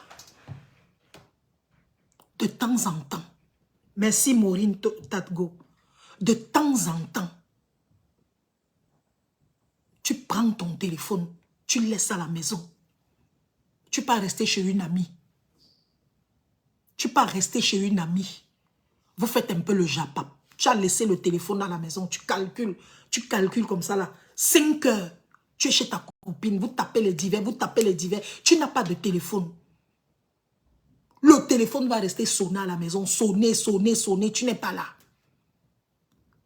de temps en temps. Merci Maureen Tatgo. De temps en temps, tu prends ton téléphone, tu le laisses à la maison. Tu peux rester chez une amie. Tu peux rester chez une amie. Vous faites un peu le japap. Tu as laissé le téléphone à la maison, tu calcules comme ça là. 5 heures, tu es chez ta copine, vous tapez les divers, tu n'as pas de téléphone. Le téléphone va rester sonner à la maison, sonner, tu n'es pas là.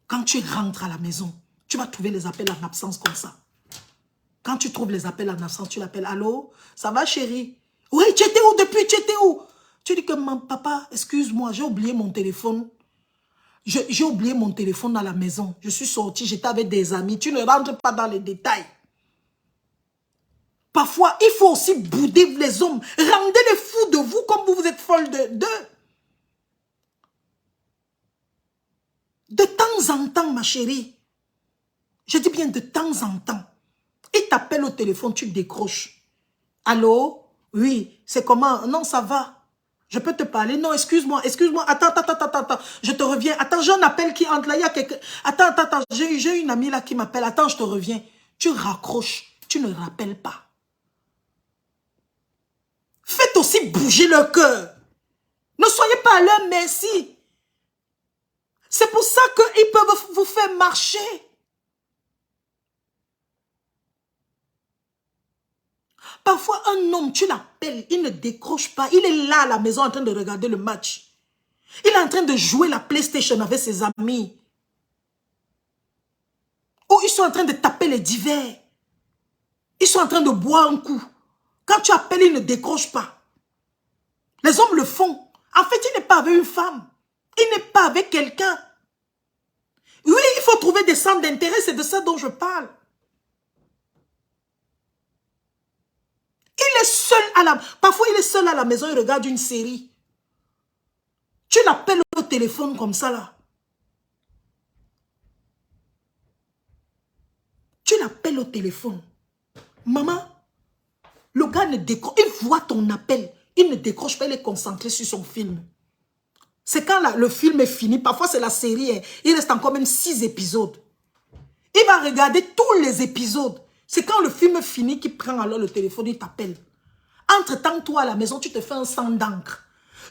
Quand tu rentres à la maison, tu vas trouver les appels en absence comme ça. Quand tu trouves les appels en absence, tu l'appelles. Allô, ça va chérie? Oui, tu étais où depuis? Tu étais où? Tu dis que papa, excuse-moi, j'ai oublié mon téléphone. J'ai oublié mon téléphone à la maison. Je suis sortie, j'étais avec des amis. Tu ne rentres pas dans les détails. Parfois, il faut aussi bouder les hommes. Rendez-les fous de vous comme vous êtes folle d'eux. De temps en temps, ma chérie. Je dis bien de temps en temps. Il t'appelle au téléphone, tu décroches. Allô? Oui, c'est comment? Non, ça va. Je peux te parler? Non, excuse-moi. Attends. Je te reviens. Attends, j'ai un appel qui entre là. Il y a quelqu'un. Attends. J'ai une amie là qui m'appelle. Attends, je te reviens. Tu raccroches. Tu ne rappelles pas. Faites aussi bouger leur cœur. Ne soyez pas à leur merci. C'est pour ça qu'ils peuvent vous faire marcher. Parfois, un homme, tu l'appelles, il ne décroche pas. Il est là à la maison en train de regarder le match. Il est en train de jouer la PlayStation avec ses amis. Ou ils sont en train de taper les divers. Ils sont en train de boire un coup. Quand tu appelles, il ne décroche pas. Les hommes le font. En fait, il n'est pas avec une femme. Il n'est pas avec quelqu'un. Oui, il faut trouver des centres d'intérêt. C'est de ça dont je parle. Il est seul à la... Parfois, il est seul à la maison, il regarde une série. Tu l'appelles au téléphone comme ça, là. Tu l'appelles au téléphone. Maman, le gars ne décroche. Il voit ton appel. Il ne décroche pas, il est concentré sur son film. C'est quand le film est fini. Parfois, c'est la série. Hein. Il reste encore même 6 épisodes. Il va regarder tous les épisodes. C'est quand le film finit qu'il prend alors le téléphone, il t'appelle. Entre-temps, toi, à la maison, tu te fais un sang d'encre.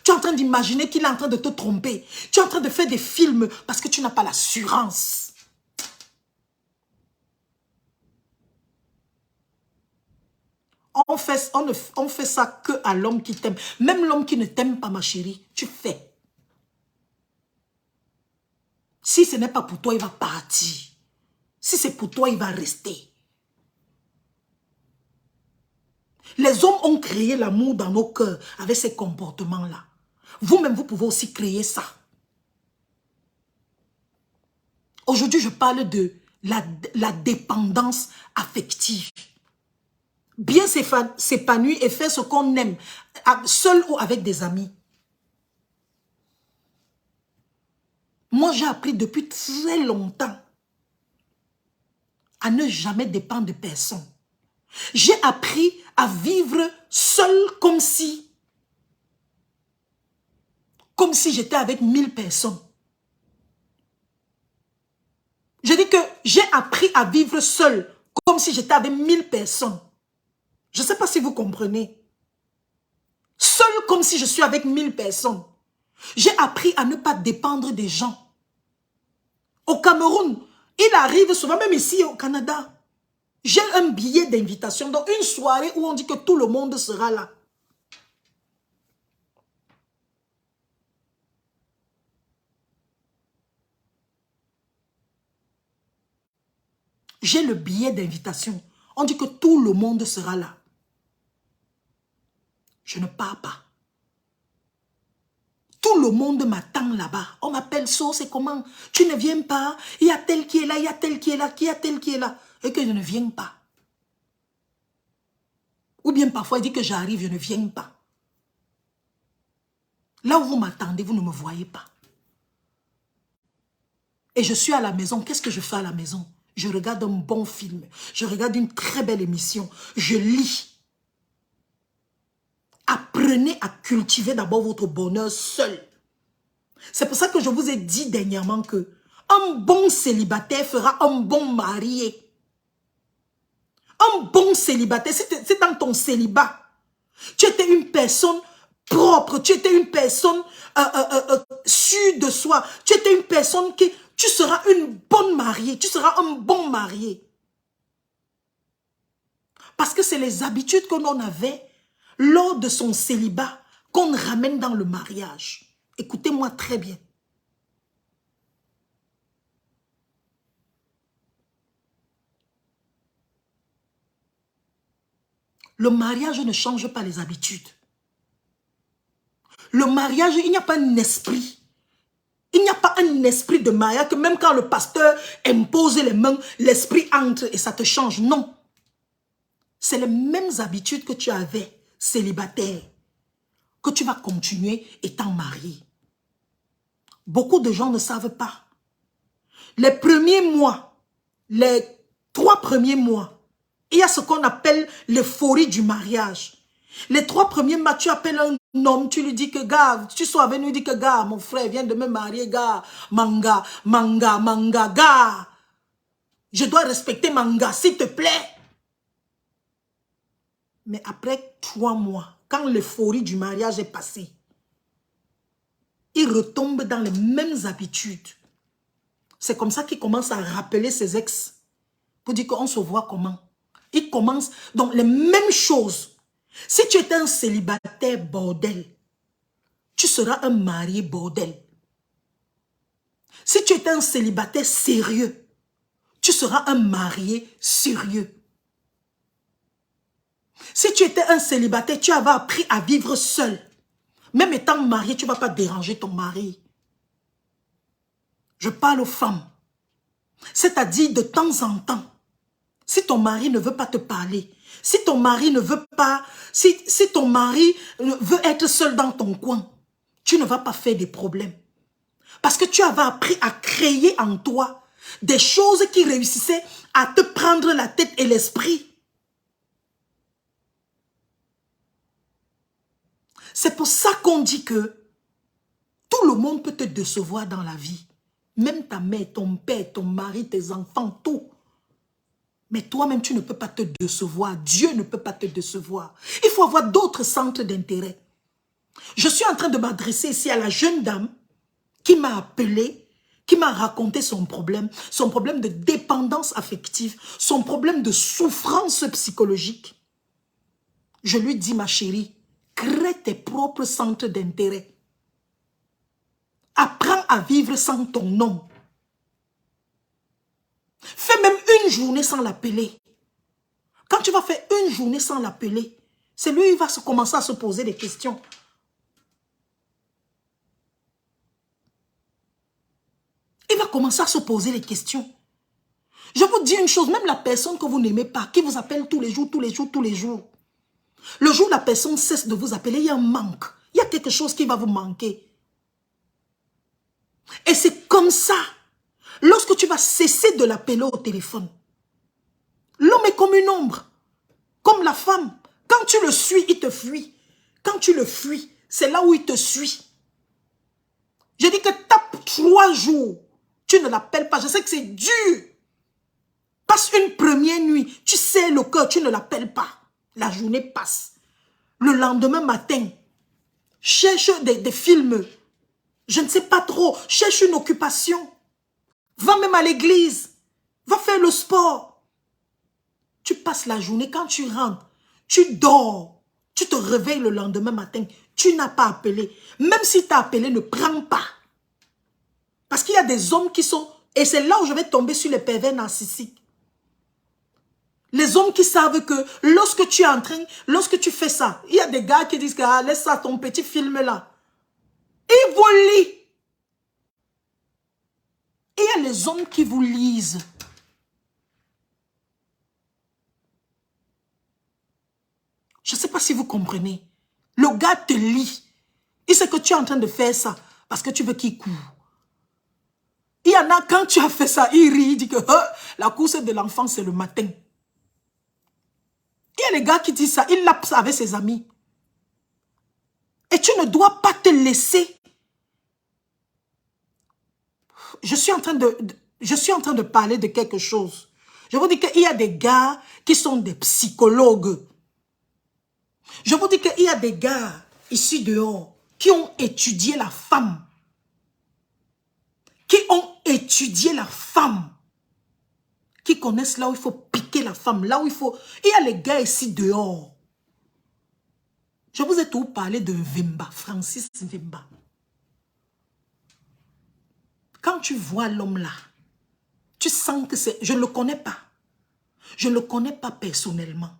Tu es en train d'imaginer qu'il est en train de te tromper. Tu es en train de faire des films parce que tu n'as pas l'assurance. On fait ça que à l'homme qui t'aime. Même l'homme qui ne t'aime pas, ma chérie, tu fais. Si ce n'est pas pour toi, il va partir. Si c'est pour toi, il va rester. Les hommes ont créé l'amour dans nos cœurs avec ces comportements-là. Vous-même, vous pouvez aussi créer ça. Aujourd'hui, je parle de la dépendance affective. Bien s'épanouir et faire ce qu'on aime, seul ou avec des amis. Moi, j'ai appris depuis très longtemps à ne jamais dépendre de personne. J'ai appris à vivre seul comme si j'étais avec 1000 personnes. Je dis que j'ai appris à vivre seul comme si j'étais avec 1000 personnes. Je ne sais pas si vous comprenez. Seul comme si je suis avec 1000 personnes. J'ai appris à ne pas dépendre des gens. Au Cameroun, il arrive souvent, même ici au Canada, J'ai un billet d'invitation dans une soirée où on dit que tout le monde sera là. J'ai le billet d'invitation. On dit que tout le monde sera là. Je ne pars pas. Tout le monde m'attend là-bas. On m'appelle So, c'est comment? Tu ne viens pas? Il y a tel qui est là, il y a tel qui est là, qui a tel qui est là. Et que je ne viens pas. Ou bien parfois il dit que j'arrive, je ne viens pas. Là où vous m'attendez, vous ne me voyez pas. Et je suis à la maison. Qu'est-ce que je fais à la maison? Je regarde un bon film. Je regarde une très belle émission. Je lis. Apprenez à cultiver d'abord votre bonheur seul. C'est pour ça que je vous ai dit dernièrement que un bon célibataire fera un bon marié. Un bon célibataire, c'est dans ton célibat. Tu étais une personne propre, tu étais une personne sûre de soi. Tu étais une personne qui... Tu seras une bonne mariée, tu seras un bon marié. Parce que c'est les habitudes que l'on avait lors de son célibat qu'on ramène dans le mariage. Écoutez-moi très bien. Le mariage ne change pas les habitudes. Le mariage, il n'y a pas un esprit. Il n'y a pas un esprit de mariage que même quand le pasteur impose les mains, l'esprit entre et ça te change. Non. C'est les mêmes habitudes que tu avais célibataire, que tu vas continuer étant marié. Beaucoup de gens ne savent pas. Les premiers mois, les 3 premiers mois, il y a ce qu'on appelle l'euphorie du mariage. Les 3 premiers mois, tu appelles un homme, tu lui dis que gars, tu sois venu, dis que gars, mon frère vient de me marier, gars, manga, gars. Je dois respecter manga, s'il te plaît. Mais après 3 mois, quand l'euphorie du mariage est passée, il retombe dans les mêmes habitudes. C'est comme ça qu'il commence à rappeler ses ex pour dire qu'on se voit comment. Il commence donc les mêmes choses. Si tu étais un célibataire bordel, tu seras un marié bordel. Si tu étais un célibataire sérieux, tu seras un marié sérieux. Si tu étais un célibataire, tu avais appris à vivre seul. Même étant marié, tu ne vas pas déranger ton mari. Je parle aux femmes. C'est-à-dire de temps en temps, si ton mari ne veut pas te parler, si ton mari ne veut pas, si ton mari veut être seul dans ton coin, tu ne vas pas faire des problèmes. Parce que tu avais appris à créer en toi des choses qui réussissaient à te prendre la tête et l'esprit. C'est pour ça qu'on dit que tout le monde peut te décevoir dans la vie. Même ta mère, ton père, ton mari, tes enfants, tout. Mais toi-même, tu ne peux pas te décevoir. Dieu ne peut pas te décevoir. Il faut avoir d'autres centres d'intérêt. Je suis en train de m'adresser ici à la jeune dame qui m'a appelé, qui m'a raconté son problème de dépendance affective, son problème de souffrance psychologique. Je lui dis, ma chérie, crée tes propres centres d'intérêt. Apprends à vivre sans ton homme. Fais même une journée sans l'appeler. Quand tu vas faire une journée sans l'appeler, c'est lui qui va commencer à se poser des questions. Il va commencer à se poser des questions. Je vous dis une chose, même la personne que vous n'aimez pas, qui vous appelle tous les jours, le jour où la personne cesse de vous appeler, il y a un manque. Il y a quelque chose qui va vous manquer. Et c'est comme ça. Lorsque tu vas cesser de l'appeler au téléphone, l'homme est comme une ombre, comme la femme. Quand tu le suis, il te fuit. Quand tu le fuis, c'est là où il te suit. Je dis que tape 3 jours, tu ne l'appelles pas. Je sais que c'est dur. Passe une première nuit, tu sais le cœur, tu ne l'appelles pas. La journée passe. Le lendemain matin, cherche des films. Je ne sais pas trop. Cherche une occupation. Va même à l'église. Va faire le sport. Tu passes la journée, quand tu rentres, tu dors. Tu te réveilles le lendemain matin. Tu n'as pas appelé. Même si tu as appelé, ne prends pas. Parce qu'il y a des hommes qui sont... Et c'est là où je vais tomber sur les pervers narcissiques. Les hommes qui savent que lorsque tu es en train, lorsque tu fais ça, il y a des gars qui disent que ah, laisse ça, ton petit film là. Ils vous lisent. Et il y a les hommes qui vous lisent. Je ne sais pas si vous comprenez. Le gars te lit. Il sait que tu es en train de faire ça parce que tu veux qu'il court. Il y en a, quand tu as fait ça, il rit, il dit que la course de l'enfant, c'est le matin. Il y a les gars qui disent ça, il lapse avec ses amis. Et tu ne dois pas te laisser. Je suis en train de parler de quelque chose. Je vous dis qu'il y a des gars qui sont des psychologues. Je vous dis qu'il y a des gars ici dehors qui ont étudié la femme. Qui ont étudié la femme. Qui connaissent là où il faut piquer la femme. Là où il faut... Il y a les gars ici dehors. Je vous ai tout parlé de Vemba. Francis Vemba. Quand tu vois l'homme là, tu sens que c'est... Je ne le connais pas. Je ne le connais pas personnellement.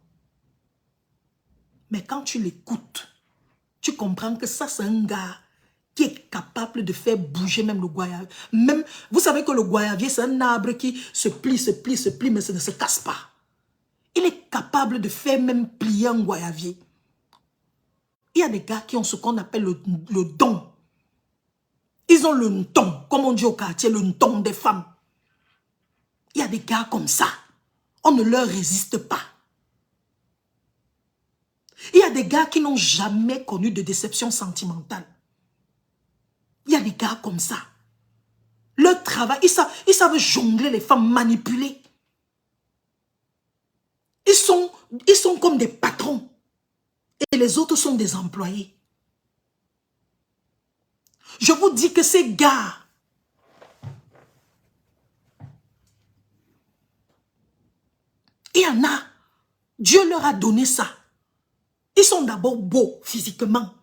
Mais quand tu l'écoutes, tu comprends que ça, c'est un gars qui est capable de faire bouger même le goyavier. Même, vous savez que le goyavier, c'est un arbre qui se plie, mais ça ne se casse pas. Il est capable de faire même plier un goyavier. Il y a des gars qui ont ce qu'on appelle le don. Ils ont le nton, comme on dit au quartier, le nton des femmes. Il y a des gars comme ça. On ne leur résiste pas. Il y a des gars qui n'ont jamais connu de déception sentimentale. Il y a des gars comme ça. Leur travail, ils savent jongler les femmes, manipuler. Ils sont comme des patrons. Et les autres sont des employés. Je vous dis que ces gars, il y en a, Dieu leur a donné ça. Ils sont d'abord beaux physiquement.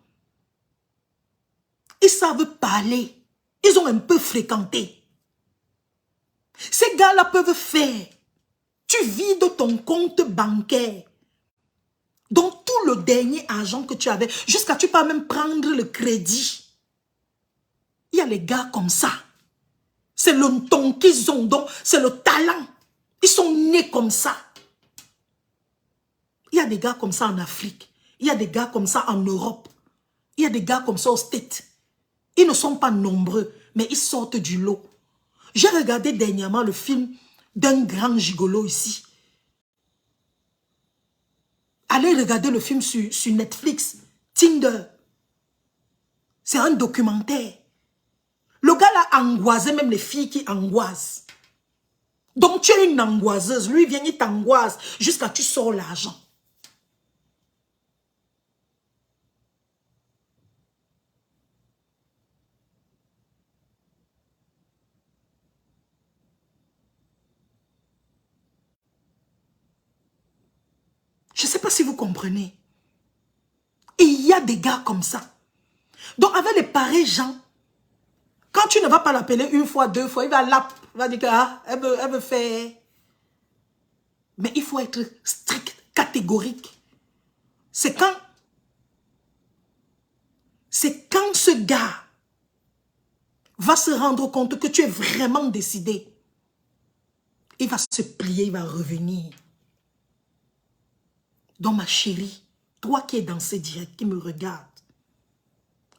Ils savent parler. Ils ont un peu fréquenté. Ces gars-là peuvent faire. Tu vides ton compte bancaire. Donc tout le dernier argent que tu avais, jusqu'à tu peux même prendre le crédit. Il y a les gars comme ça. C'est le ton qu'ils ont, donc c'est le talent. Ils sont nés comme ça. Il y a des gars comme ça en Afrique. Il y a des gars comme ça en Europe. Il y a des gars comme ça aux States. Ils ne sont pas nombreux, mais ils sortent du lot. J'ai regardé dernièrement le film d'un grand gigolo ici. Allez regarder le film sur Netflix, Tinder. C'est un documentaire. Le gars là angoisait même les filles qui angoissent. Donc tu es une angoisseuse. Lui vient, il t'angoisse jusqu'à ce que tu sors l'argent. Je ne sais pas si vous comprenez. Et il y a des gars comme ça. Donc avec les pareils gens, quand tu ne vas pas l'appeler une fois, deux fois, il va dire que ah, elle veut faire. Mais il faut être strict, catégorique. C'est quand ce gars va se rendre compte que tu es vraiment décidé. Il va se plier, il va revenir. Donc ma chérie, toi qui es dans ce direct, qui me regarde,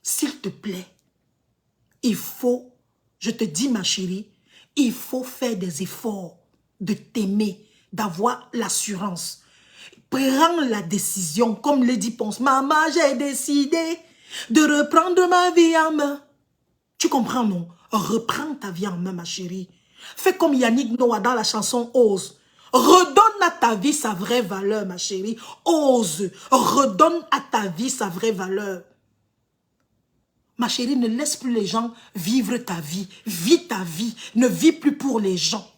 s'il te plaît, il faut, je te dis ma chérie, il faut faire des efforts de t'aimer, d'avoir l'assurance. Prends la décision, comme Lady Ponce. Maman, j'ai décidé de reprendre ma vie en main. Tu comprends, non? Reprends ta vie en main, ma chérie. Fais comme Yannick Noah dans la chanson Ose. Redonne à ta vie sa vraie valeur, ma chérie. Ose. Redonne à ta vie sa vraie valeur. Ma chérie, ne laisse plus les gens vivre ta vie. Vis ta vie. Ne vis plus pour les gens.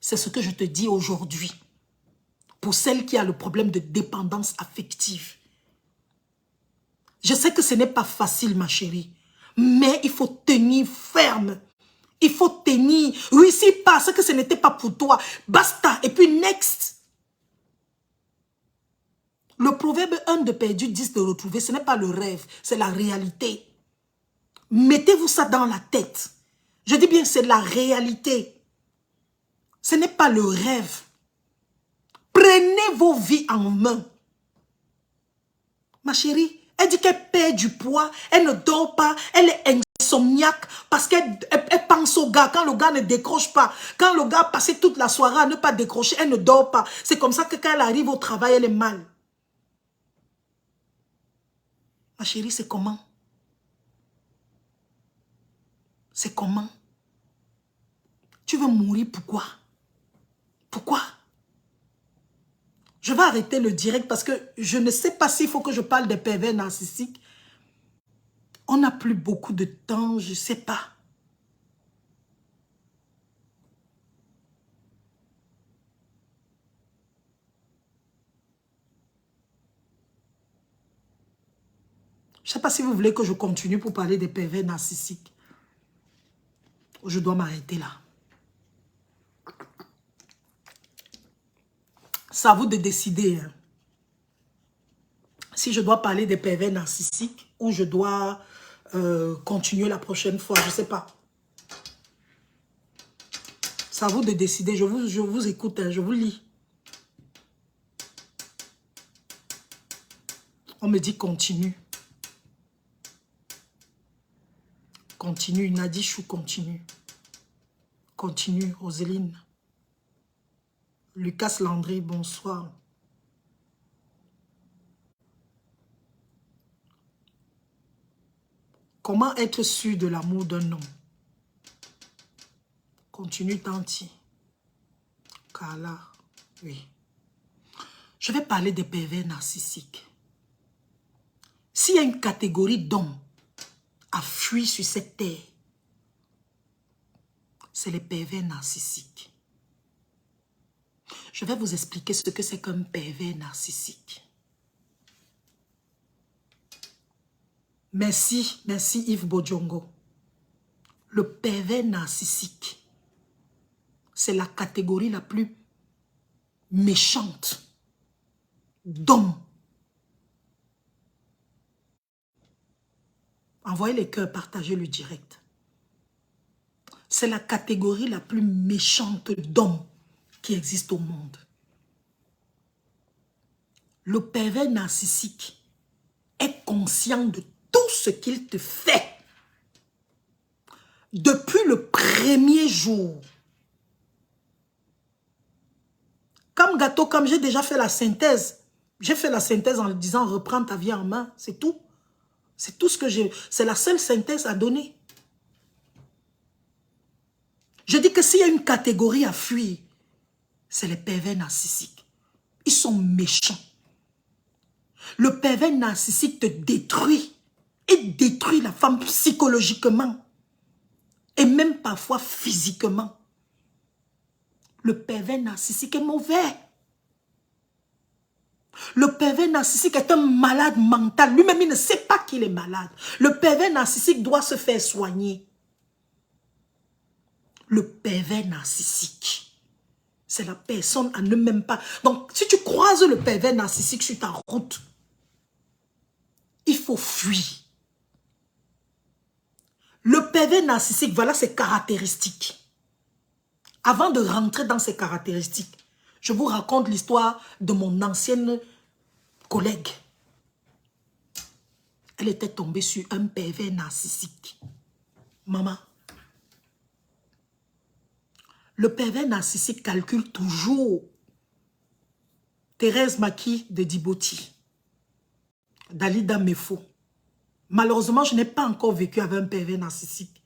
C'est ce que je te dis aujourd'hui. Pour celle qui a le problème de dépendance affective. Je sais que ce n'est pas facile, ma chérie. Mais il faut tenir ferme. Il faut tenir. Réussir parce que ce n'était pas pour toi. Basta. Et puis next. Le proverbe 1 de perdu, 10 de retrouver, ce n'est pas le rêve. C'est la réalité. Mettez-vous ça dans la tête. Je dis bien c'est la réalité. Ce n'est pas le rêve. Prenez vos vies en main. Ma chérie, elle dit qu'elle perd du poids, elle ne dort pas, elle est insomniaque parce qu'elle pense au gars. Quand le gars ne décroche pas, quand le gars a passé toute la soirée à ne pas décrocher, elle ne dort pas. C'est comme ça que quand elle arrive au travail, elle est mal. Ma chérie, c'est comment? C'est comment? Tu veux mourir, pourquoi? Pourquoi? Je vais arrêter le direct parce que je ne sais pas s'il faut que je parle des pervers narcissiques. On n'a plus beaucoup de temps, je ne sais pas. Je ne sais pas si vous voulez que je continue pour parler des pervers narcissiques. Je dois m'arrêter là. C'est à vous de décider. Hein. Si je dois parler des pervers narcissiques ou je dois continuer la prochaine fois, je ne sais pas. C'est à vous de décider. Je vous écoute, hein, je vous lis. On me dit continue. Continue, Nadichou, continue. Continue, Roseline. Lucas Landry, bonsoir. Comment être sûr de l'amour d'un homme? Continue, Tanti. Carla, oui. Je vais parler des pervers narcissiques. S'il y a une catégorie d'hommes à fuir sur cette terre, c'est les pervers narcissiques. Je vais vous expliquer ce que c'est qu'un pervers narcissique. Merci, merci Yves Bodjongo. Le pervers narcissique, c'est la catégorie la plus méchante d'hommes. Envoyez les cœurs, partagez le direct. C'est la catégorie la plus méchante d'hommes qui existe au monde. Le pervers narcissique est conscient de tout ce qu'il te fait. Depuis le premier jour. Comme gâteau, comme j'ai déjà fait la synthèse. J'ai fait la synthèse en disant reprends ta vie en main. C'est tout. C'est tout ce que j'ai. C'est la seule synthèse à donner. Je dis que s'il y a une catégorie à fuir, c'est les pervers narcissiques. Ils sont méchants. Le pervers narcissique te détruit. Et détruit la femme psychologiquement. Et même parfois physiquement. Le pervers narcissique est mauvais. Le pervers narcissique est un malade mental. Lui-même, il ne sait pas qu'il est malade. Le pervers narcissique doit se faire soigner. Le pervers narcissique, c'est la personne à ne même pas... Donc, si tu croises le pervers narcissique sur ta route, il faut fuir. Le pervers narcissique, voilà ses caractéristiques. Avant de rentrer dans ses caractéristiques, je vous raconte l'histoire de mon ancienne collègue. Elle était tombée sur un pervers narcissique. Maman. Le pervers narcissique calcule toujours. Thérèse Maki de Djibouti. Dalida Mefo. Malheureusement, je n'ai pas encore vécu avec un pervers narcissique.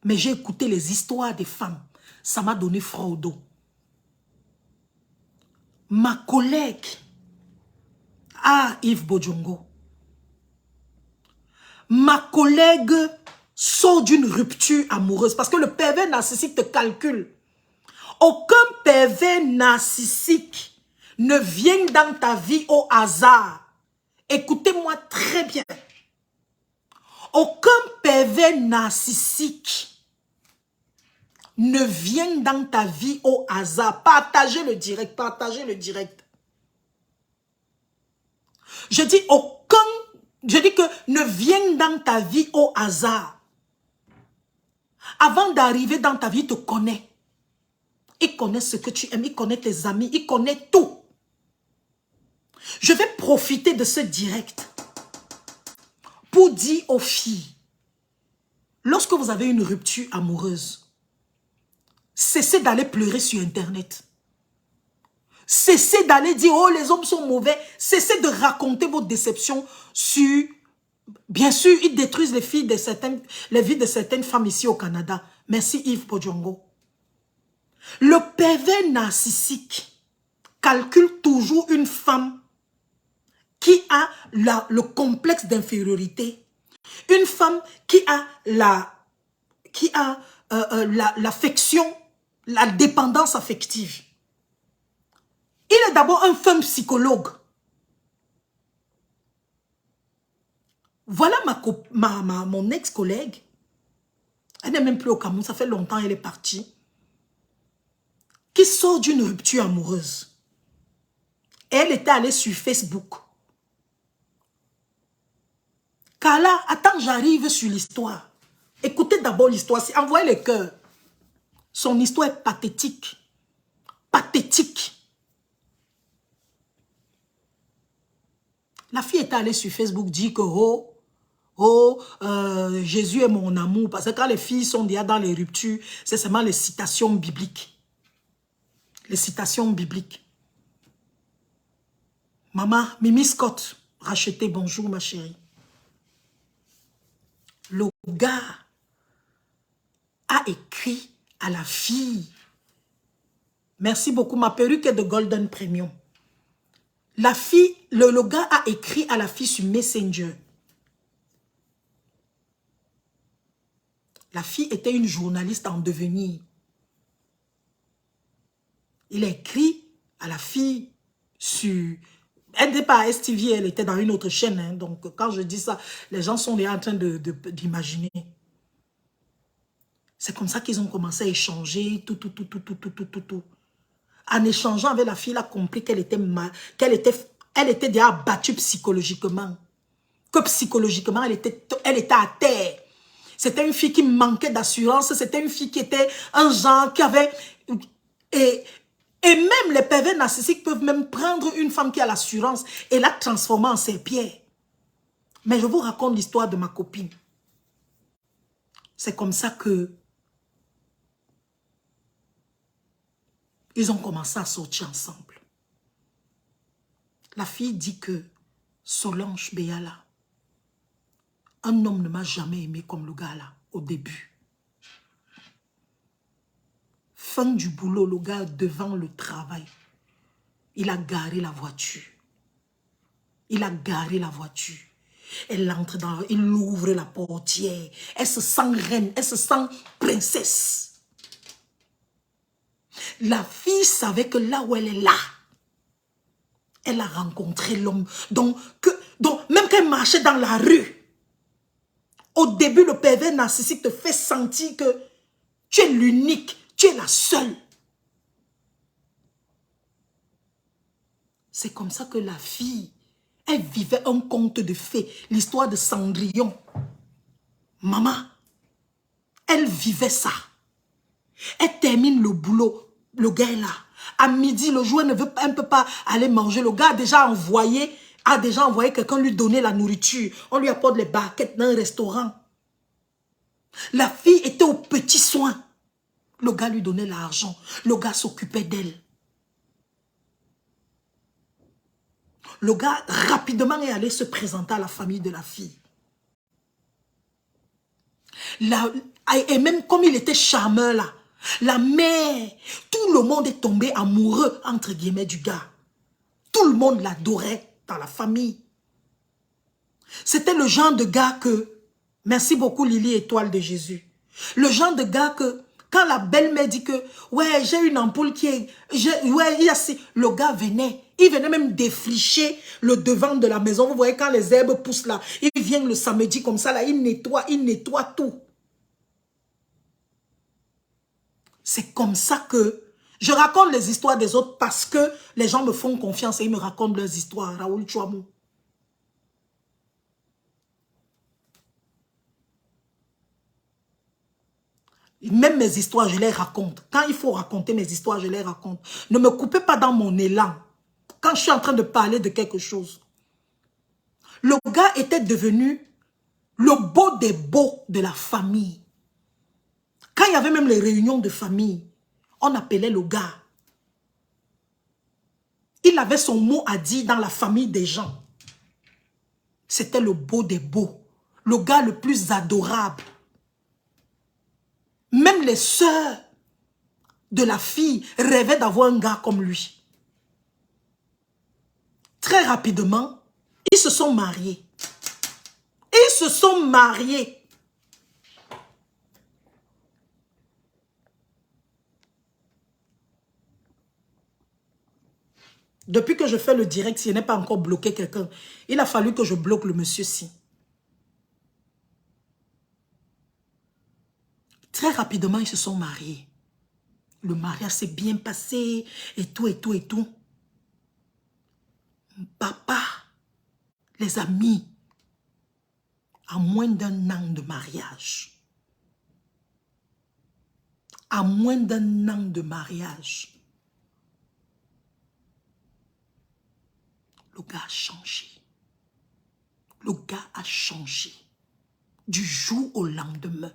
Mais j'ai écouté les histoires des femmes. Ça m'a donné froid au dos. Ma collègue, Yves Bodjongo. Ma collègue sort d'une rupture amoureuse. Parce que le pervers narcissique te calcule. Aucun pervers narcissique ne vient dans ta vie au hasard. Écoutez-moi très bien. Aucun pervers narcissique ne vient dans ta vie au hasard. Partagez le direct, partagez le direct. Je dis que ne vient dans ta vie au hasard. Avant d'arriver dans ta vie, il te connaît. Il connaît ce que tu aimes, il connaît tes amis, il connaît tout. Je vais profiter de ce direct pour dire aux filles, lorsque vous avez une rupture amoureuse, cessez d'aller pleurer sur Internet. Cessez d'aller dire, oh, les hommes sont mauvais. Cessez de raconter vos déceptions sur... Bien sûr, ils détruisent les vies de certaines femmes ici au Canada. Merci Yves Podjongo. Le pervers narcissique calcule toujours une femme qui a le complexe d'infériorité. Une femme qui a l'affection, la dépendance affective. Il est d'abord un fin psychologue. Voilà mon ex-collègue. Elle n'est même plus au Cameroun, ça fait longtemps qu'elle est partie. Qui sort d'une rupture amoureuse. Et elle était allée sur Facebook. Carla, attends, j'arrive sur l'histoire. Écoutez d'abord l'histoire, envoyez les cœurs. Son histoire est pathétique. Pathétique. La fille était allée sur Facebook dire que Jésus est mon amour. Parce que quand les filles sont déjà dans les ruptures, c'est seulement les citations bibliques. Les citations bibliques. Maman, Mimi Scott, rachetez, bonjour ma chérie. Le gars a écrit à la fille. Merci beaucoup, ma perruque est de Golden Premium. La fille, le gars a écrit à la fille sur Messenger. La fille était une journaliste en devenir. Il a écrit à la fille sur... Elle n'était pas à STV, elle était dans une autre chaîne. Hein, donc, quand je dis ça, les gens sont déjà en train d'imaginer. C'est comme ça qu'ils ont commencé à échanger, tout. En échangeant avec la fille, il a compris qu'elle était déjà battue psychologiquement. Que psychologiquement, elle était à terre. C'était une fille qui manquait d'assurance. C'était une fille qui était un genre qui avait... Et même les pervers narcissiques peuvent même prendre une femme qui a l'assurance et la transformer en serpillère. Mais je vous raconte l'histoire de ma copine. C'est comme ça que ils ont commencé à sortir ensemble. La fille dit que Solange Béala, un homme ne m'a jamais aimé comme le gars là, au début. Fin du boulot, le gars devant le travail, il a garé la voiture. Il a garé la voiture. Elle entre dans, il ouvre la portière. Elle se sent reine, elle se sent princesse. La fille savait que là où elle est là, elle a rencontré l'homme. Donc, même quand elle marchait dans la rue, au début, le pervers narcissique te fait sentir que tu es l'unique, tu es la seule. C'est comme ça que la fille, elle vivait un conte de fées, l'histoire de Cendrillon. Maman, elle vivait ça. Elle termine le boulot, le gars est là. À midi, le joueur elle ne peut pas aller manger. Le gars a déjà envoyé quelqu'un lui donner la nourriture. On lui apporte les barquettes dans un restaurant. La fille était aux petits soins. Le gars lui donnait l'argent. Le gars s'occupait d'elle. Le gars rapidement est allé se présenter à la famille de la fille. Et même comme il était charmeur là, la mère, tout le monde est tombé amoureux entre guillemets du gars. Tout le monde l'adorait dans la famille. C'était le genre de gars que, merci beaucoup Lily Étoile de Jésus, le genre de gars que Quand la belle-mère dit que, ouais, j'ai une ampoule qui est... Ouais, le gars venait. Il venait même défricher le devant de la maison. Vous voyez, quand les herbes poussent là, il vient le samedi comme ça, là, il nettoie tout. C'est comme ça que je raconte les histoires des autres parce que les gens me font confiance et ils me racontent leurs histoires. Raoul Chouamou. Même mes histoires, je les raconte. Quand il faut raconter mes histoires, je les raconte. Ne me coupez pas dans mon élan. Quand je suis en train de parler de quelque chose. Le gars était devenu le beau des beaux de la famille. Quand il y avait même les réunions de famille, on appelait le gars. Il avait son mot à dire dans la famille des gens. C'était le beau des beaux. Le gars le plus adorable. Même les sœurs de la fille rêvaient d'avoir un gars comme lui. Très rapidement, ils se sont mariés. Ils se sont mariés. Depuis que je fais le direct, si je n'ai pas encore bloqué quelqu'un, il a fallu que je bloque le monsieur-ci. Très rapidement, ils se sont mariés. Le mariage s'est bien passé et tout, et tout, et tout. Papa, les amis, à moins d'un an de mariage. À moins d'un an de mariage. Le gars a changé. Le gars a changé. Du jour au lendemain.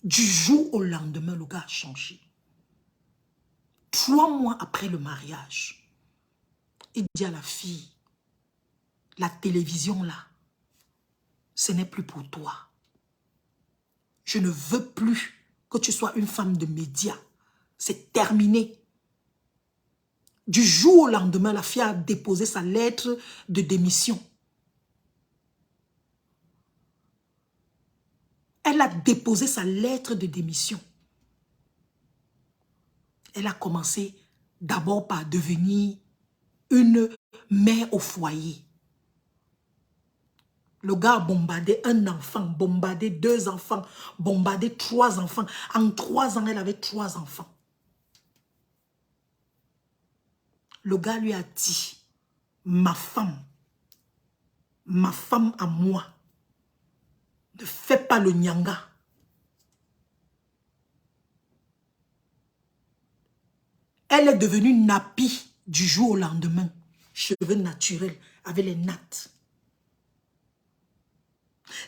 Du jour au lendemain, le gars a changé. 3 mois après le mariage, il dit à la fille, la télévision là, ce n'est plus pour toi. Je ne veux plus que tu sois une femme de médias. C'est terminé. Du jour au lendemain, la fille a déposé sa lettre de démission. Elle a déposé sa lettre de démission. Elle a commencé d'abord par devenir une mère au foyer. Le gars a bombardé un enfant, bombardé 2 enfants, bombardé 3 enfants. En 3 ans, elle avait 3 enfants. Le gars lui a dit, ma femme à moi, ne fais pas le nyanga. Elle est devenue nappie du jour au lendemain. Cheveux naturels avec les nattes.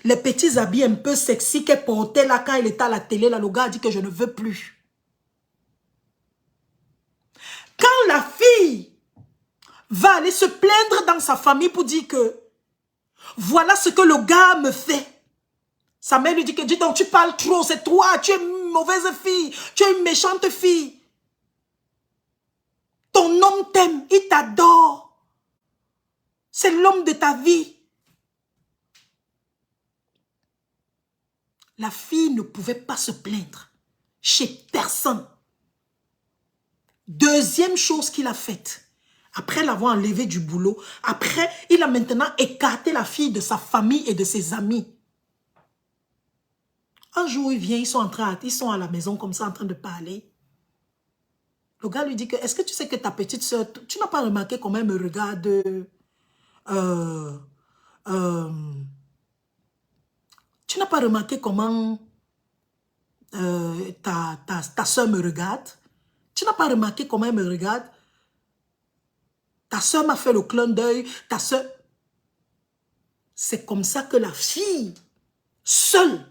Les petits habits un peu sexy qu'elle portait là quand elle était à la télé, là, le gars a dit que je ne veux plus. Quand la fille va aller se plaindre dans sa famille pour dire que voilà ce que le gars me fait. Sa mère lui dit que dis donc tu parles trop, c'est toi, tu es une mauvaise fille, tu es une méchante fille. Ton homme t'aime, il t'adore. C'est l'homme de ta vie. La fille ne pouvait pas se plaindre chez personne. Deuxième chose qu'il a faite, après l'avoir enlevée du boulot, après, il a maintenant écarté la fille de sa famille et de ses amis. Un jour, il vient, ils sont à la maison comme ça en train de parler. Le gars lui dit que, est-ce que tu sais que ta petite soeur, tu n'as pas remarqué comment elle me regarde tu n'as pas remarqué comment ta soeur me regarde? Tu n'as pas remarqué comment elle me regarde? Ta soeur m'a fait le clin d'œil, ta soeur... C'est comme ça que la fille, seule,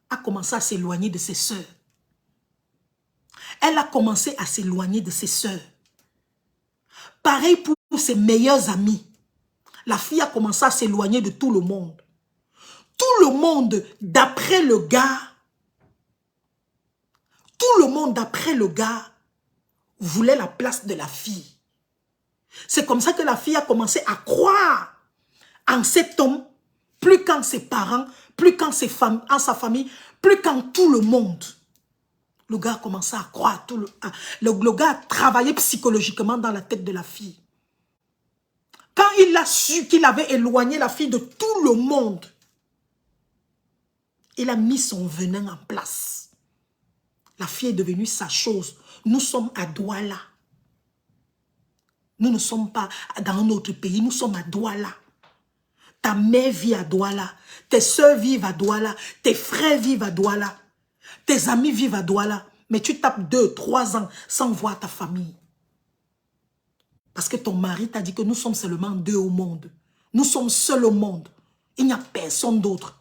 a commencé à s'éloigner de ses soeurs. Elle a commencé à s'éloigner de ses soeurs. Pareil pour ses meilleurs amis. La fille a commencé à s'éloigner de tout le monde. Tout le monde, d'après le gars, voulait la place de la fille. C'est comme ça que la fille a commencé à croire en cet homme, plus qu'en ses parents, plus qu'en sa famille, plus quand tout le monde. Le gars a commencé à croire, le gars a travaillé psychologiquement dans la tête de la fille. Quand il a su qu'il avait éloigné la fille de tout le monde, il a mis son venin en place. La fille est devenue sa chose. Nous sommes à Douala. Nous ne sommes pas dans un autre pays, nous sommes à Douala. Ta mère vit à Douala, tes soeurs vivent à Douala, tes frères vivent à Douala, tes amis vivent à Douala. Mais tu tapes 2, 3 ans sans voir ta famille. Parce que ton mari t'a dit que nous sommes seulement 2 au monde. Nous sommes seuls au monde. Il n'y a personne d'autre.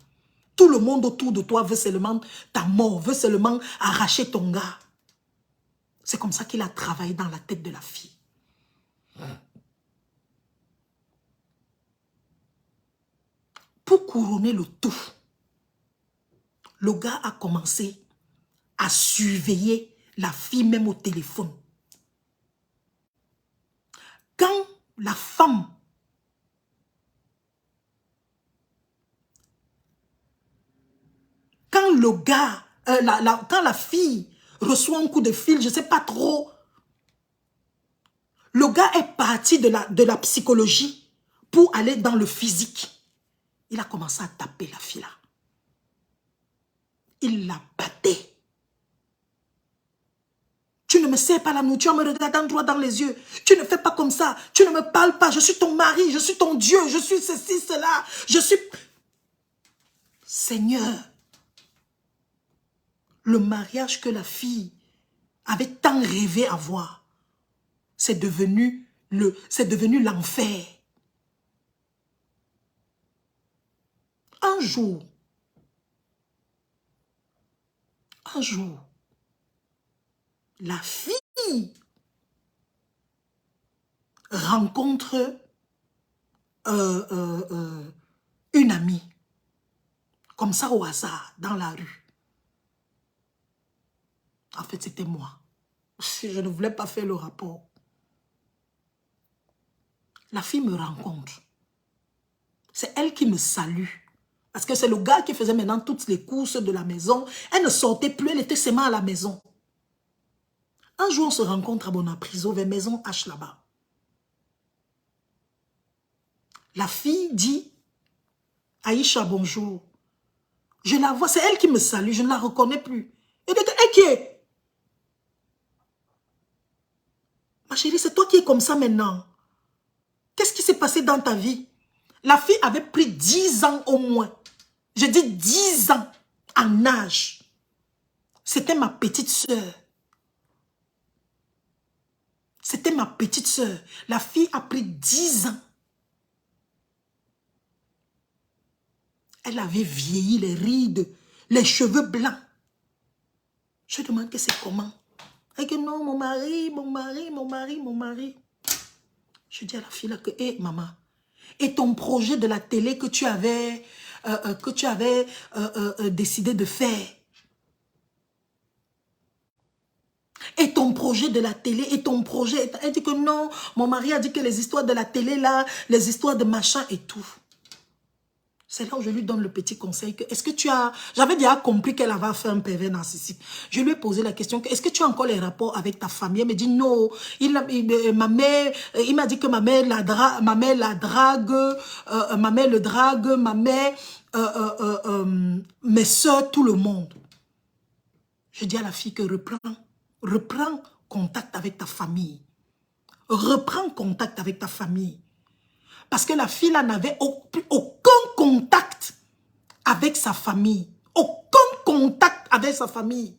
Tout le monde autour de toi veut seulement ta mort, veut seulement arracher ton gars. C'est comme ça qu'il a travaillé dans la tête de la fille. Pour couronner le tout, le gars a commencé à surveiller la fille même au téléphone. Quand la femme quand le gars, quand la fille reçoit un coup de fil, je ne sais pas trop, le gars est parti de la psychologie pour aller dans le physique. Il a commencé à taper la fille là. Il la battait. Tu ne me sers pas la nourriture, tu me regardes droit dans les yeux. Tu ne fais pas comme ça. Tu ne me parles pas. Je suis ton mari, je suis ton Dieu, je suis ceci, cela. Je suis... Seigneur, le mariage que la fille avait tant rêvé avoir, c'est devenu l'enfer. Un jour, la fille rencontre une amie, comme ça au hasard, dans la rue. En fait, c'était moi. Je ne voulais pas faire le rapport. La fille me rencontre. C'est elle qui me salue. Parce que c'est le gars qui faisait maintenant toutes les courses de la maison. Elle ne sortait plus, elle était seulement à la maison. Un jour, on se rencontre à Bonapriso, vers Maison H là-bas. La fille dit, Aïcha, bonjour. Je la vois, c'est elle qui me salue, je ne la reconnais plus. Elle dit, qui est? Ma chérie, c'est toi qui es comme ça maintenant. Qu'est-ce qui s'est passé dans ta vie? La fille avait pris 10 ans au moins. Je dis 10 ans en âge. C'était ma petite sœur. C'était ma petite sœur. La fille a pris 10 ans. Elle avait vieilli, les rides, les cheveux blancs. Je demande que c'est comment. Elle dit non, mon mari. Je dis à la fille là que, hé, maman, et ton projet de la télé que tu avais, décidé de faire, et ton projet de la télé, et ton projet, elle dit que non, mon mari a dit que les histoires de la télé là, les histoires de machin et tout. C'est là où je lui donne le petit conseil que, est-ce que tu as... J'avais déjà compris qu'elle avait fait un pervers narcissique. Je lui ai posé la question, est-ce que tu as encore les rapports avec ta famille? Elle me dit non. Il m'a dit que ma mère le drague, mes soeurs, tout le monde. Je dis à la fille que reprends contact avec ta famille. Reprends contact avec ta famille. Parce que la fille là n'avait aucun contact avec sa famille. Aucun contact avec sa famille.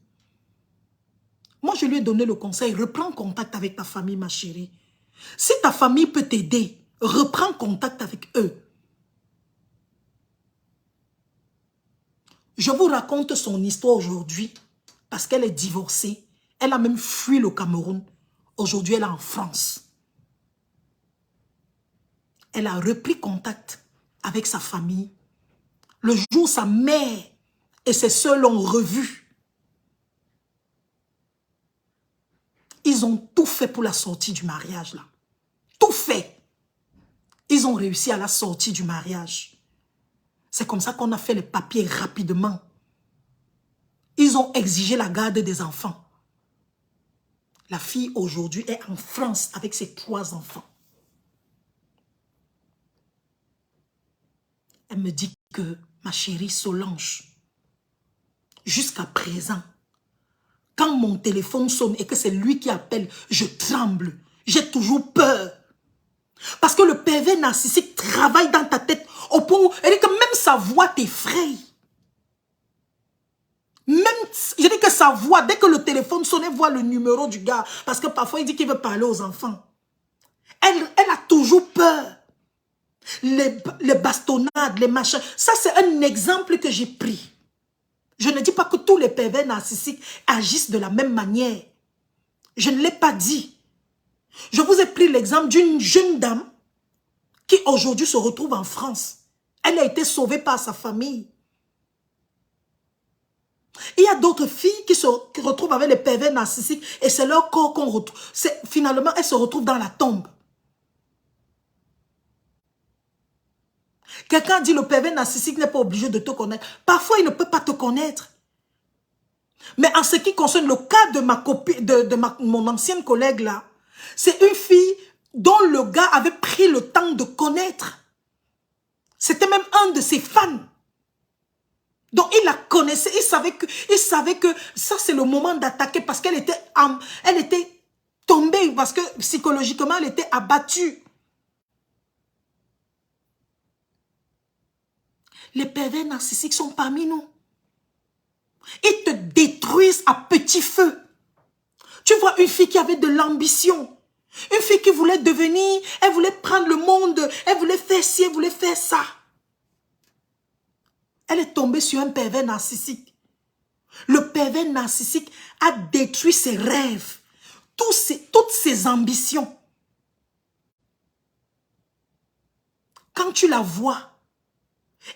Moi, je lui ai donné le conseil, reprends contact avec ta famille, ma chérie. Si ta famille peut t'aider, reprends contact avec eux. Je vous raconte son histoire aujourd'hui parce qu'elle est divorcée. Elle a même fui le Cameroun. Aujourd'hui, elle est en France. Elle a repris contact avec sa famille. Le jour où sa mère et ses soeurs l'ont revue, ils ont tout fait pour la sortie du mariage là. Tout fait. Ils ont réussi à la sortie du mariage. C'est comme ça qu'on a fait les papiers rapidement. Ils ont exigé la garde des enfants. La fille aujourd'hui est en France avec ses 3 enfants. Elle me dit que, ma chérie Solange, jusqu'à présent, quand mon téléphone sonne et que c'est lui qui appelle, je tremble. J'ai toujours peur. Parce que le pervers narcissique travaille dans ta tête au point où, elle dit que même sa voix t'effraie. Même, je dis que sa voix, dès que le téléphone sonne, elle voit le numéro du gars. Parce que parfois, il dit qu'il veut parler aux enfants. Elle a toujours peur. Les bastonnades, les machins. Ça, c'est un exemple que j'ai pris. Je ne dis pas que tous les pervers narcissiques agissent de la même manière. Je ne l'ai pas dit. Je vous ai pris l'exemple d'une jeune dame qui aujourd'hui se retrouve en France. Elle a été sauvée par sa famille. Il y a d'autres filles qui se retrouvent avec les pervers narcissiques et c'est leur corps qu'on retrouve. Finalement, elles se retrouvent dans la tombe. Quelqu'un dit le pervers narcissique n'est pas obligé de te connaître. Parfois, il ne peut pas te connaître. Mais en ce qui concerne le cas de ma copine, mon ancienne collègue là, c'est une fille dont le gars avait pris le temps de connaître. C'était même un de ses fans. Donc il la connaissait, il savait que ça c'est le moment d'attaquer parce qu'elle était tombée, parce que psychologiquement elle était abattue. Les pervers narcissiques sont parmi nous. Ils te détruisent à petit feu. Tu vois une fille qui avait de l'ambition. Une fille qui voulait devenir, elle voulait prendre le monde, elle voulait faire ci, elle voulait faire ça. Elle est tombée sur un pervers narcissique. Le pervers narcissique a détruit ses rêves, toutes ses ambitions. Quand tu la vois,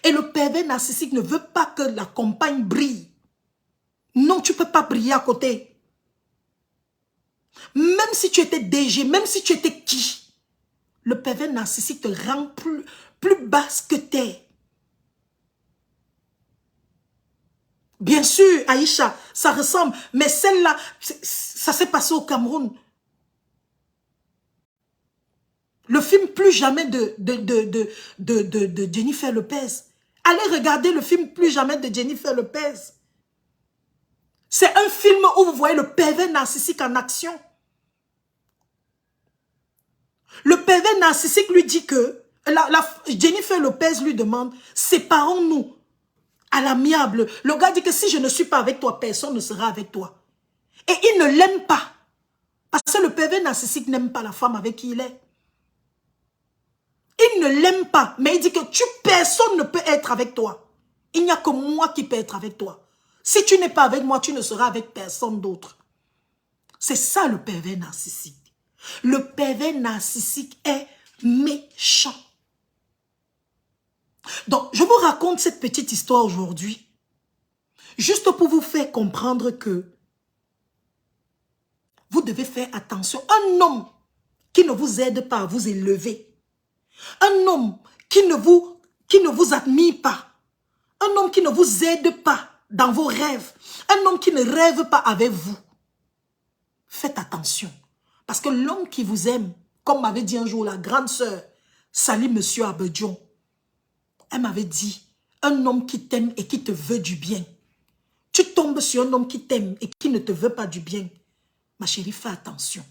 et le pervers narcissique ne veut pas que la compagne brille. Non, tu ne peux pas briller à côté. Même si tu étais DG, même si tu étais qui, le pervers narcissique te rend plus basse que t'es. Bien sûr, Aïcha, ça ressemble. Mais celle-là, ça s'est passé au Cameroun. Le film Plus jamais de Jennifer Lopez. Allez regarder le film Plus jamais de Jennifer Lopez. C'est un film où vous voyez le pervers narcissique en action. Le pervers narcissique lui dit que, Jennifer Lopez lui demande, séparons-nous à l'amiable. Le gars dit que si je ne suis pas avec toi, personne ne sera avec toi. Et il ne l'aime pas. Parce que le pervers narcissique n'aime pas la femme avec qui il est. Il ne l'aime pas, mais il dit que personne ne peut être avec toi. Il n'y a que moi qui peux être avec toi. Si tu n'es pas avec moi, tu ne seras avec personne d'autre. C'est ça le pervers narcissique. Le pervers narcissique est méchant. Donc, je vous raconte cette petite histoire aujourd'hui, juste pour vous faire comprendre que vous devez faire attention. Un homme qui ne vous aide pas à vous élever, un homme qui ne vous admire pas, un homme qui ne vous aide pas dans vos rêves, un homme qui ne rêve pas avec vous, faites attention. Parce que l'homme qui vous aime, comme m'avait dit un jour la grande sœur, Salut Monsieur Abedjon, elle m'avait dit, un homme qui t'aime et qui te veut du bien. Tu tombes sur un homme qui t'aime et qui ne te veut pas du bien. Ma chérie, fais attention.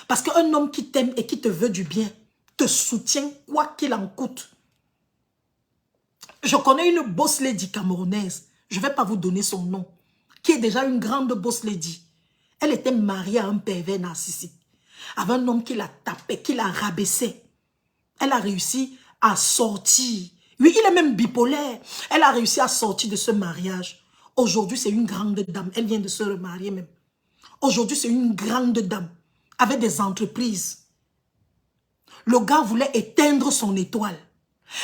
Parce qu'un homme qui t'aime et qui te veut du bien, te soutient quoi qu'il en coûte. Je connais une boss lady camerounaise, je ne vais pas vous donner son nom, qui est déjà une grande boss lady. Elle était mariée à un pervers narcissique, avec un homme qui la tapait, qui la rabaissait. Elle a réussi à sortir. Oui, il est même bipolaire. Elle a réussi à sortir de ce mariage. Aujourd'hui, c'est une grande dame. Elle vient de se remarier même. Aujourd'hui, c'est une grande dame avec des entreprises. Le gars voulait éteindre son étoile.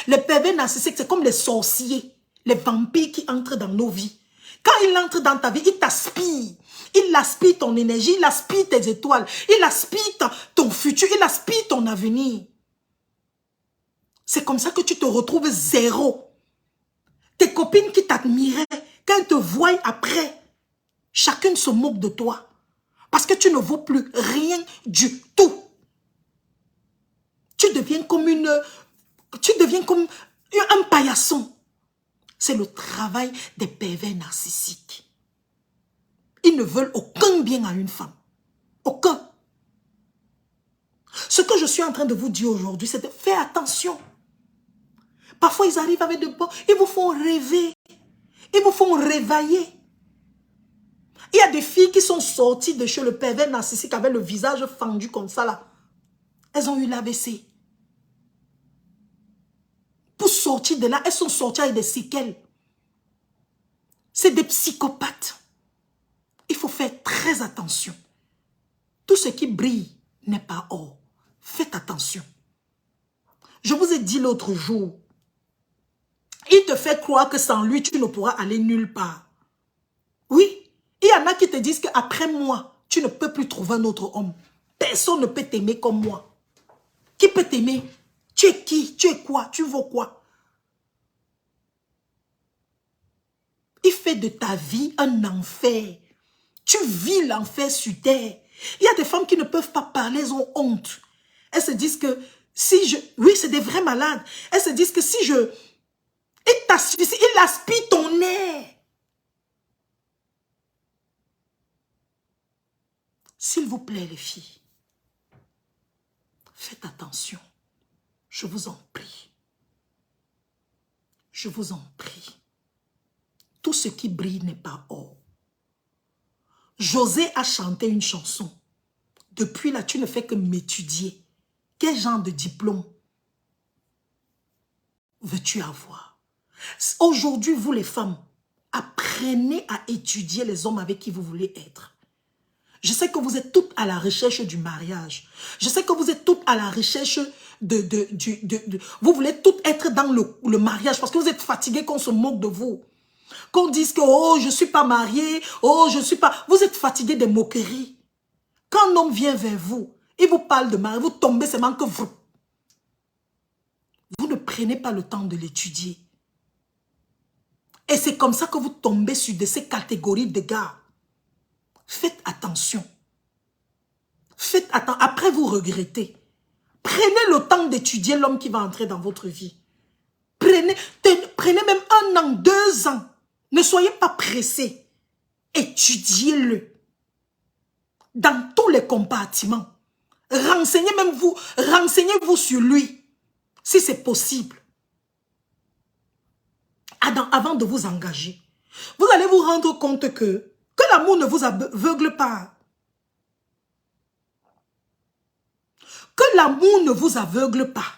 Les pervers narcissiques, c'est comme les sorciers, les vampires qui entrent dans nos vies. Quand il entre dans ta vie, il t'aspire. Il aspire ton énergie, il aspire tes étoiles, il aspire ton futur, il aspire ton avenir. C'est comme ça que tu te retrouves zéro. Tes copines qui t'admiraient, quand elles te voient après, Chacun se moque de toi. Parce que tu ne vaux plus rien du tout. Tu deviens comme un paillasson. C'est le travail des pervers narcissiques. Ils ne veulent aucun bien à une femme. Aucun. Ce que je suis en train de vous dire aujourd'hui, c'est de faire attention. Parfois, ils arrivent avec de bons... Ils vous font rêver. Ils vous font réveiller. Il y a des filles qui sont sorties de chez le pervers narcissique avec le visage fendu comme ça là. Elles ont eu l'AVC. Pour sortir de là, elles sont sorties avec des séquelles. C'est des psychopathes. Il faut faire très attention. Tout ce qui brille n'est pas or. Faites attention. Je vous ai dit l'autre jour, il te fait croire que sans lui, tu ne pourras aller nulle part. Oui, il y en a qui te disent qu'après moi, tu ne peux plus trouver un autre homme. Personne ne peut t'aimer comme moi. Qui peut t'aimer? Tu es qui? Tu es quoi? Tu vaux quoi? Il fait de ta vie un enfer. Tu vis l'enfer sur terre. Il y a des femmes qui ne peuvent pas parler, elles ont honte. Elles se disent que si je... Oui, c'est des vrais malades. Elles se disent que si je... Il aspire ton air. S'il vous plaît, les filles, faites attention. Je vous en prie. Je vous en prie. Tout ce qui brille n'est pas or. José a chanté une chanson. Depuis là, tu ne fais que m'étudier. Quel genre de diplôme veux-tu avoir? Aujourd'hui, vous les femmes, apprenez à étudier les hommes avec qui vous voulez être. Je sais que vous êtes toutes à la recherche du mariage. Je sais que vous êtes toutes à la recherche vous voulez toutes être dans le mariage parce que vous êtes fatiguées qu'on se moque de vous. Qu'on dise que, oh, je ne suis pas mariée, oh, je ne suis pas... Vous êtes fatigués des moqueries. Quand un homme vient vers vous, il vous parle de mariage, vous tombez seulement que vous. Vous ne prenez pas le temps de l'étudier. Et c'est comme ça que vous tombez sur ces catégories de gars. Faites attention. Faites attention. Après, vous regrettez. Prenez le temps d'étudier l'homme qui va entrer dans votre vie. Prenez même 1 an, 2 ans. Ne soyez pas pressés. Étudiez-le. Dans tous les compartiments. Renseignez-vous sur lui. Si c'est possible. Avant de vous engager. Vous allez vous rendre compte que l'amour ne vous aveugle pas. Que l'amour ne vous aveugle pas.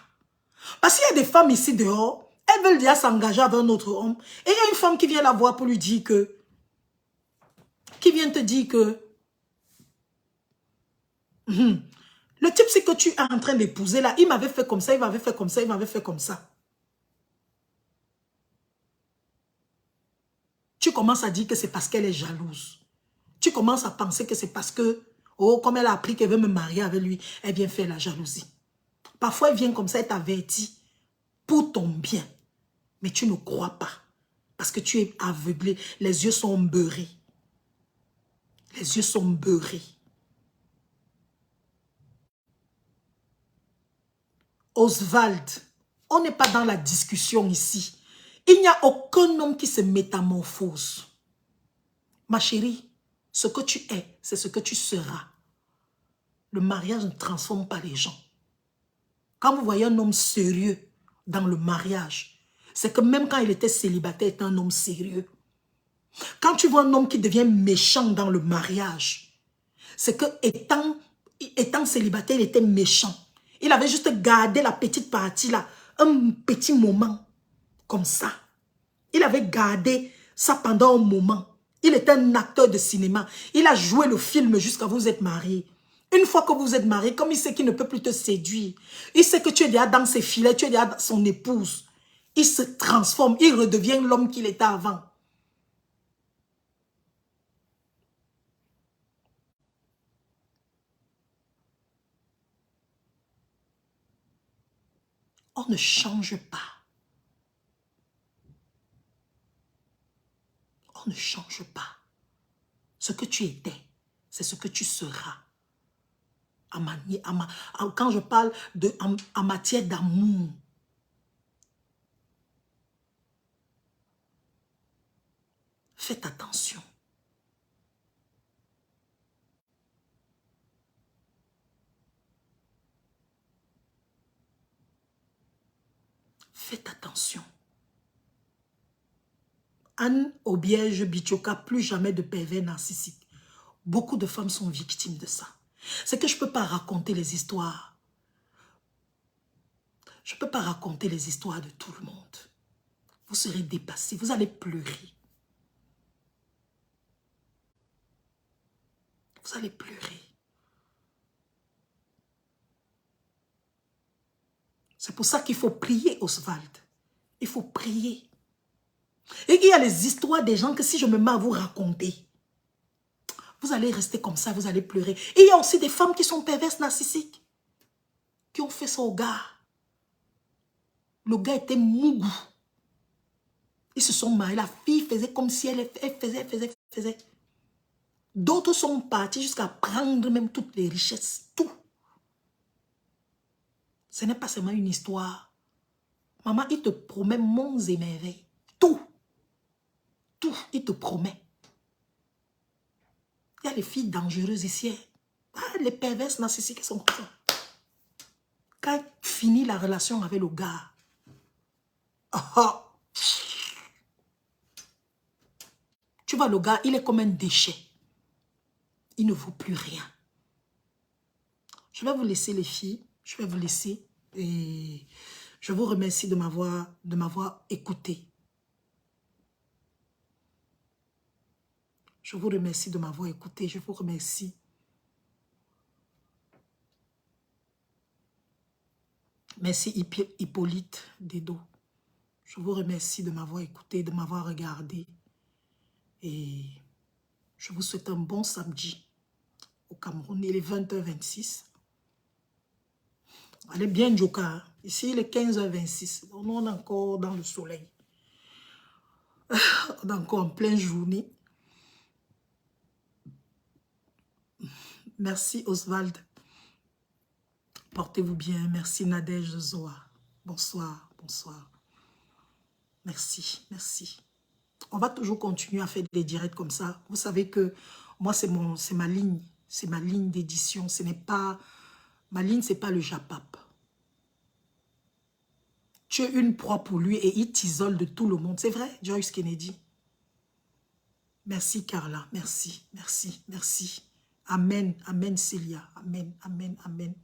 Parce qu'il y a des femmes ici dehors, elles veulent déjà s'engager avec un autre homme. Et il y a une femme qui vient la voir pour lui dire que... Qui vient te dire que... Le type, c'est que tu es en train d'épouser là. Il m'avait fait comme ça, il m'avait fait comme ça, il m'avait fait comme ça. Tu commences à dire que c'est parce qu'elle est jalouse. Tu commences à penser que c'est parce que... Oh, comme elle a appris qu'elle veut me marier avec lui, elle vient faire la jalousie. Parfois, elle vient comme ça, elle t'avertit pour ton bien. Mais tu ne crois pas. Parce que tu es aveuglé. Les yeux sont beurrés. Les yeux sont beurrés. Oswald, on n'est pas dans la discussion ici. Il n'y a aucun homme qui se métamorphose. Ma chérie, ce que tu es, c'est ce que tu seras. Le mariage ne transforme pas les gens. Quand vous voyez un homme sérieux dans le mariage, c'est que même quand il était célibataire, il était un homme sérieux. Quand tu vois un homme qui devient méchant dans le mariage, c'est que étant célibataire, il était méchant. Il avait juste gardé la petite partie là, un petit moment, comme ça. Il avait gardé ça pendant un moment. Il était un acteur de cinéma. Il a joué le film jusqu'à vous êtes mariés. Une fois que vous êtes mariés, comme il sait qu'il ne peut plus te séduire, il sait que tu es déjà dans ses filets, tu es déjà son épouse. Il se transforme, il redevient l'homme qu'il était avant. On ne change pas. On ne change pas. Ce que tu étais, c'est ce que tu seras. Quand je parle en matière d'amour, faites attention. Faites attention. Anne Obiège Bichoka, plus jamais de pervers narcissique. Beaucoup de femmes sont victimes de ça. C'est que je ne peux pas raconter les histoires. Je ne peux pas raconter les histoires de tout le monde. Vous serez dépassés, vous allez pleurer. Vous allez pleurer. C'est pour ça qu'il faut prier, Oswald. Il faut prier. Et il y a les histoires des gens que si je me mets à vous raconter, vous allez rester comme ça, vous allez pleurer. Et il y a aussi des femmes qui sont perverses narcissiques, qui ont fait ça au gars. Le gars était mougou. Ils se sont mariés. La fille faisait comme si elle faisait. D'autres sont partis jusqu'à prendre même toutes les richesses. Tout. Ce n'est pas seulement une histoire. Maman, il te promet monts et merveilles. Tout. Tout, il te promet. Il y a les filles dangereuses ici. Ah, les perverses narcissiques sont comme ça. Quand finit la relation avec le gars, tu vois, le gars, il est comme un déchet. Il ne vaut plus rien. Je vais vous laisser, les filles. Je vais vous laisser. Et je vous remercie de m'avoir écouté. Je vous remercie de m'avoir écouté. Je vous remercie. Merci Hippolyte Dedo. Je vous remercie de m'avoir écouté, de m'avoir regardé. Et je vous souhaite un bon samedi au Cameroun. Il est 20h26. Allez bien, Joka. Ici, il est 15h26. On est encore dans le soleil. On est encore en pleine journée. Merci Oswald. Portez-vous bien. Merci Nadège Zoa. Bonsoir, bonsoir. Merci, merci. On va toujours continuer à faire des directs comme ça. Vous savez que moi, c'est ma ligne. C'est ma ligne d'édition. Ce n'est pas... Ma ligne, ce n'est pas le Japap. Tu es une proie pour lui et il t'isole de tout le monde. C'est vrai, Joyce Kennedy. Merci Carla. Merci, merci, merci. Amen, amen Célia. Amen, amen, amen.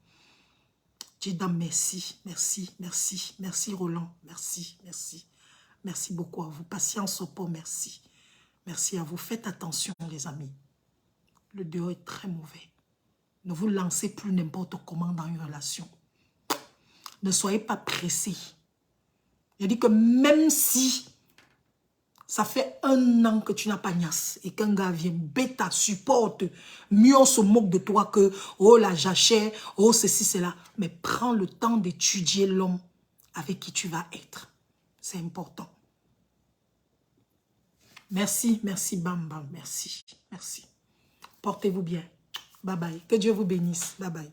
Jida, merci, merci, merci. Merci Roland. Merci, merci. Merci beaucoup à vous. Patience au pot, merci. Merci à vous. Faites attention les amis. Le dehors est très mauvais. Ne vous lancez plus n'importe comment dans une relation. Ne soyez pas pressés. Je dis que même si ça fait 1 an que tu n'as pas niasse et qu'un gars vient, bêta, supporte, mieux on se moque de toi que oh la jachère, oh ceci, cela. Mais prends le temps d'étudier l'homme avec qui tu vas être. C'est important. Merci, merci Bam Bam, merci, merci. Portez-vous bien. Bye bye. Que Dieu vous bénisse. Bye bye.